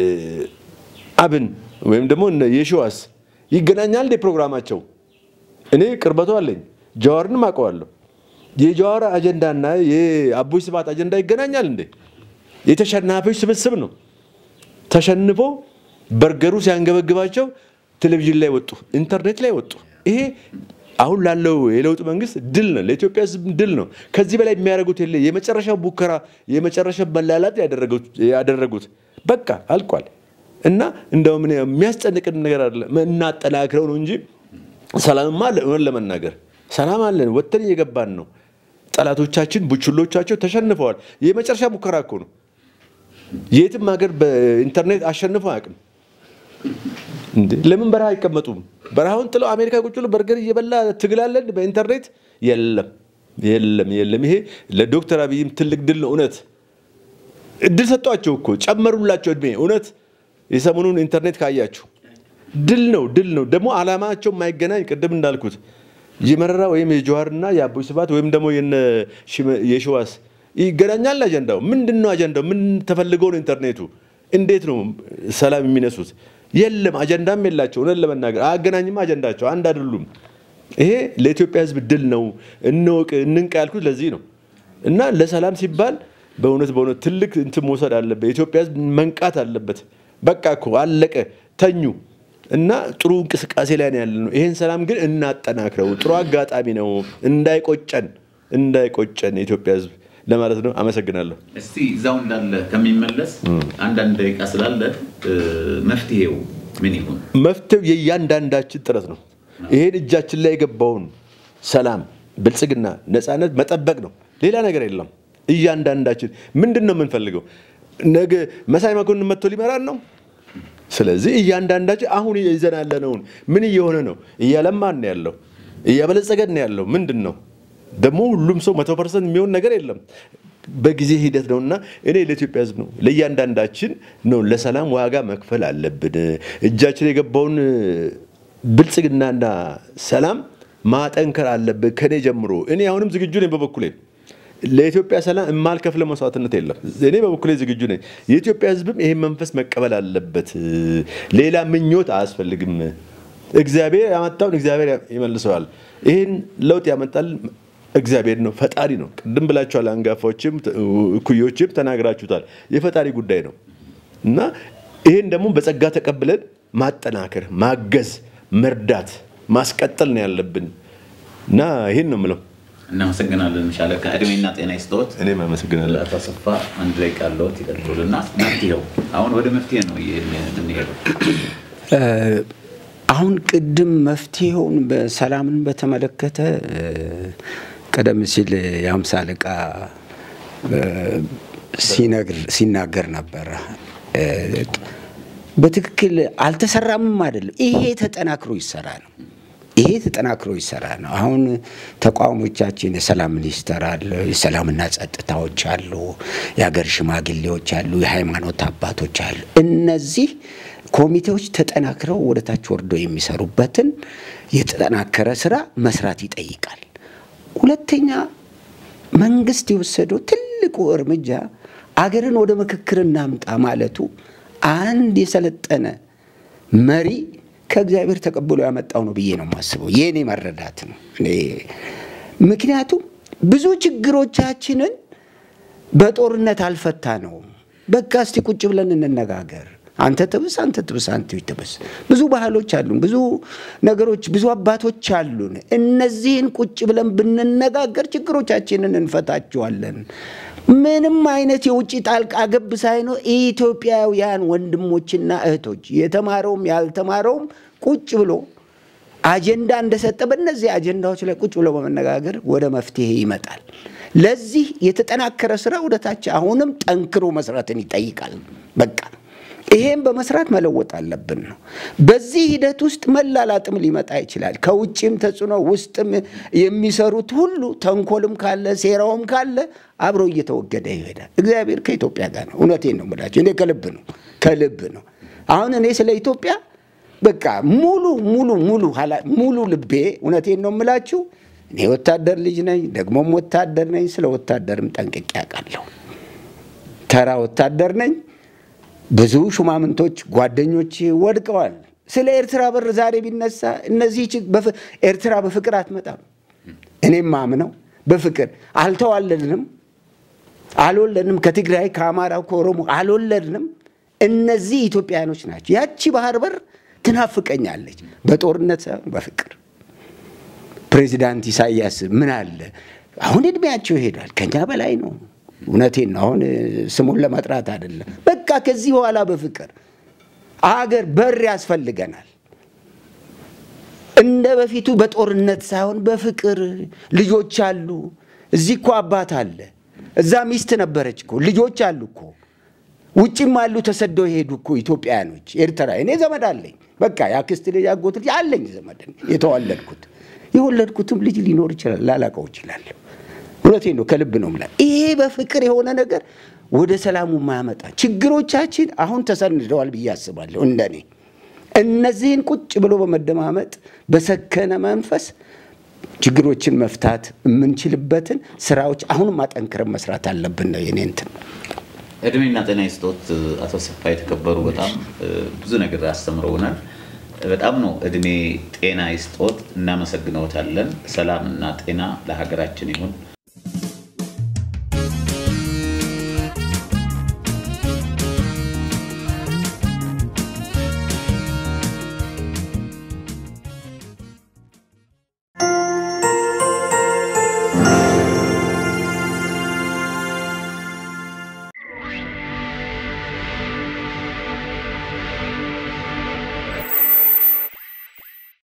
የአብን ወይም ደግሞ የሺዋስ ይገናኛል ፕሮግራማቸው። እኔ ቅርበቱ አለኝ። ጃዋርን ማቀዋለሁ። የጃዋር አጀንዳና የአቦይ ስብሃት አጀንዳ ይገናኛል እንዴ? የተሸናፊዎች ስብስብ ነው። ተሸንፎ በርገሩ ሲያንገበግባቸው ቴሌቪዥን ላይ ወጡ፣ ኢንተርኔት ላይ ወጡ። ይሄ አሁን ላለው የለውጥ መንግስት ድል ነው። ለኢትዮጵያ ሕዝብ ድል ነው። ከዚህ በላይ የሚያደርጉት የለ። የመጨረሻው ቡከራ የመጨረሻው መላላት ያደረጉት በቃ አልቋል። እና እንደው ምን የሚያስጨንቅን ነገር አይደለም። እናጠናክረው ነው እንጂ ሰላምማ ለመናገር ሰላም አለን። ወጥተን እየገባን ነው። ጠላቶቻችን ቡችሎቻቸው ተሸንፈዋል። የመጨረሻ ሙከራ እኮ ነው። የትም ሀገር በኢንተርኔት አሸንፈው አያውቅም እንዴ? ለምን በረሃ አይቀመጡም? በረሃውን ጥለው አሜሪካ ቁጭ ብለው በርገር እየበላ ትግላለን በኢንተርኔት? የለም። ይሄ ለዶክተር አብይም ትልቅ ድል ነው። እውነት እድል ሰጧቸው እኮ ጨመሩላቸው እድሜ። እውነት የሰሞኑን ኢንተርኔት ካያችሁ ድል ነው። ደግሞ አላማቸው የማይገናኝ ቅድም እንዳልኩት የመረራ ወይም የጃዋርና የአቦይ ስብሃት ወይም ደግሞ የሺዋስ ይገናኛል። አጀንዳው ምንድነው? አጀንዳው ምን ተፈልገው ነው? ኢንተርኔቱ እንዴት ነው ሰላም የሚነሱት? የለም አጀንዳም የላቸው። እውነት ለመናገር አገናኝም አጀንዳቸው አንድ አይደሉም። ይሄ ለኢትዮጵያ ሕዝብ ድል ነው። እንንቃ ያልኩት ለዚህ ነው። እና ለሰላም ሲባል በእውነት ትልቅ እንትን መውሰድ አለበት። የኢትዮጵያ ሕዝብ መንቃት አለበት። በቃ እኮ አለቀ። ተኙ። እና ጥሩ እንቅስቃሴ ላይ ነው ያለነው። ይሄን ሰላም ግን እናጠናክረው። ጥሩ አጋጣሚ ነው እንዳይቆጨን የኢትዮጵያ ሕዝብ ለማለት ነው። አመሰግናለሁ። እስቲ እዛው እንዳለ ከሚመለስ አንዳንድ ደቂቃ ስላለ መፍትሄው ምን ይሁን? መፍትሄው የእያንዳንዳችን ጥረት ነው። ይሄን እጃችን ላይ የገባውን ሰላም፣ ብልጽግና፣ ነፃነት መጠበቅ ነው። ሌላ ነገር የለም። እያንዳንዳችን ምንድነው የምንፈልገው? ነገ መሳይ መኮንን መጥቶ ሊመራን ነው። ስለዚህ እያንዳንዳችን አሁን ይዘን ያለነውን ምን እየሆነ ነው? እያለማን ነው ያለው፣ እያበለጸገን ነው ያለው። ምንድነው ደግሞ ሁሉም ሰው 100% የሚሆን ነገር የለም። በጊዜ ሂደት ነውና እኔ ለኢትዮጵያ ሕዝብ ነው ለእያንዳንዳችን ነው ለሰላም ዋጋ መክፈል አለብን። እጃችን የገባውን ብልጽግናና ሰላም ማጠንከር አለብን ከኔ ጀምሮ። እኔ አሁንም ዝግጁ ነኝ በበኩሌ ለኢትዮጵያ ሰላም የማልከፍለው መስዋዕትነት የለም። እኔ በበኩሌ ዝግጁ ነኝ። የኢትዮጵያ ሕዝብም ይሄን መንፈስ መቀበል አለበት። ሌላ ምኞት አያስፈልግም። እግዚአብሔር ያመጣውን እግዚአብሔር ይመልሰዋል። ይሄን ለውጥ ያመጣል እግዚአብሔር ነው፣ ፈጣሪ ነው። ቅድም ብላችኋል፣ አንጋፋዎችም እኩዮችም ተናግራችሁታል። የፈጣሪ ጉዳይ ነው እና ይሄን ደግሞ በጸጋ ተቀብለን ማጠናከር፣ ማገዝ፣ መርዳት፣ ማስቀጠል ነው ያለብን እና ይሄን ነው የምለው። እናመሰግናለን። ሻለቃ እድሜና ጤና ይስጥዎት። እኔም አመሰግናለሁ። አቶ አሰፋ አንድ ላይ ቃልዎት ይቀጥሉልና መፍትሄው አሁን ወደ መፍትሄ ነው የምንሄደው። አሁን ቅድም መፍትሄውን በሰላምን በተመለከተ ቀደም ሲል የ50 አለቃ ሲናገር ነበር። በትክክል አልተሰራምም አይደለም። ይሄ ተጠናክሮ ይሰራል። አሁን ተቋሞቻችን የሰላም ሚኒስተር አለ፣ የሰላምና ጸጥታዎች አሉ፣ የሀገር ሽማግሌዎች አሉ፣ የሃይማኖት አባቶች አሉ። እነዚህ ኮሚቴዎች ተጠናክረው ወደ ታች ወርደው የሚሰሩበትን የተጠናከረ ስራ መስራት ይጠይቃል። ሁለተኛ መንግስት የወሰደው ትልቁ እርምጃ አገርን ወደ ምክክር እናምጣ ማለቱ አንድ የሰለጠነ መሪ ከእግዚአብሔር ተቀብሎ ያመጣው ነው ብዬ ነው የማስበው። የኔ መረዳት ነው። ምክንያቱም ብዙ ችግሮቻችንን በጦርነት አልፈታ ነው። በቃ እስቲ ቁጭ ብለን እንነጋገር። አንተ ትብስ ብዙ ባህሎች አሉን፣ ብዙ ነገሮች፣ ብዙ አባቶች አሉን። እነዚህን ቁጭ ብለን ብንነጋገር ችግሮቻችንን እንፈታቸዋለን። ምንም አይነት የውጭ ጣልቃ ገብ ሳይኖር ኢትዮጵያውያን ወንድሞችና እህቶች የተማረውም ያልተማረውም ቁጭ ብሎ አጀንዳ እንደሰጠ በእነዚህ አጀንዳዎች ላይ ቁጭ ብሎ በመነጋገር ወደ መፍትሄ ይመጣል። ለዚህ የተጠናከረ ስራ ወደታች አሁንም ጠንክሮ መስራትን ይጠይቃል። በቃ ይሄን በመስራት መለወጥ አለብን ነው። በዚህ ሂደት ውስጥ መላላጥም ሊመጣ ይችላል። ከውጭም ተጽዕኖ ውስጥም የሚሰሩት ሁሉ ተንኮልም ካለ ሴራውም ካለ አብሮ እየተወገደ ይሄዳል። እግዚአብሔር ከኢትዮጵያ ጋር ነው። እውነቴን ነው የምላችሁ። እኔ ከልብ ነው። አሁን እኔ ስለ ኢትዮጵያ በቃ ሙሉ ልቤ እውነቴን ነው የምላችሁ። እኔ ወታደር ልጅ ነኝ፣ ደግሞም ወታደር ነኝ። ስለ ወታደርም ጠንቅቄ አውቃለሁ። ተራ ወታደር ነኝ። ብዙ ሹማምንቶች ጓደኞች ወድቀዋል። ስለ ኤርትራ በር ዛሬ ቢነሳ እነዚህ ኤርትራ በፍቅር አትመጣም። እኔም ማምነው በፍቅር አልወለድንም። ከትግራይ ከአማራው ከኦሮሞ አልወለድንም። እነዚህ ኢትዮጵያኖች ናቸው። ያቺ ባህር በር ትናፍቀኛለች። በጦርነት ሳይሆን በፍቅር። ፕሬዚዳንት ኢሳያስ ምን አለ አሁን እድሜያቸው ይሄዳል፣ ከኛ በላይ ነው። እውነቴን ነው። አሁን ስሙን ለማጥራት አይደለም። በቃ ከዚህ በኋላ በፍቅር አገር በር ያስፈልገናል። እንደ በፊቱ በጦርነት ሳይሆን በፍቅር። ልጆች አሉ። እዚህ እኮ አባት አለ፣ እዛ ሚስት ነበረች እኮ፣ ልጆች አሉ እኮ፣ ውጭም አሉ ተሰደው ይሄዱ እኮ ኢትዮጵያኖች። ኤርትራ እኔ ዘመድ አለኝ። በቃ ያክስት ልጅ አጎት ልጅ አለኝ ዘመድ። የወለድኩትም ልጅ ሊኖር ይችላል፣ ላላቀው ይችላል። እውነቴን ነው፣ ከልብ ነው ማለት። ይሄ በፍቅር የሆነ ነገር ወደ ሰላሙ ማያመጣ ችግሮቻችን አሁን ተሰንደዋል ብዬ አስባለሁ። እንደኔ እነዚህን ቁጭ ብሎ በመደማመጥ በሰከነ መንፈስ ችግሮችን መፍታት የምንችልበትን ስራዎች አሁንም ማጠንከር መስራት አለብን ነው የኔ እንትን። እድሜና ጤና ይስጥዎት አቶ አሰፋ። የተከበሩ በጣም ብዙ ነገር አስተምረውናል። በጣም ነው እድሜ ጤና ይስጥዎት። እናመሰግነዎታለን። ሰላምና ጤና ለሀገራችን ይሁን።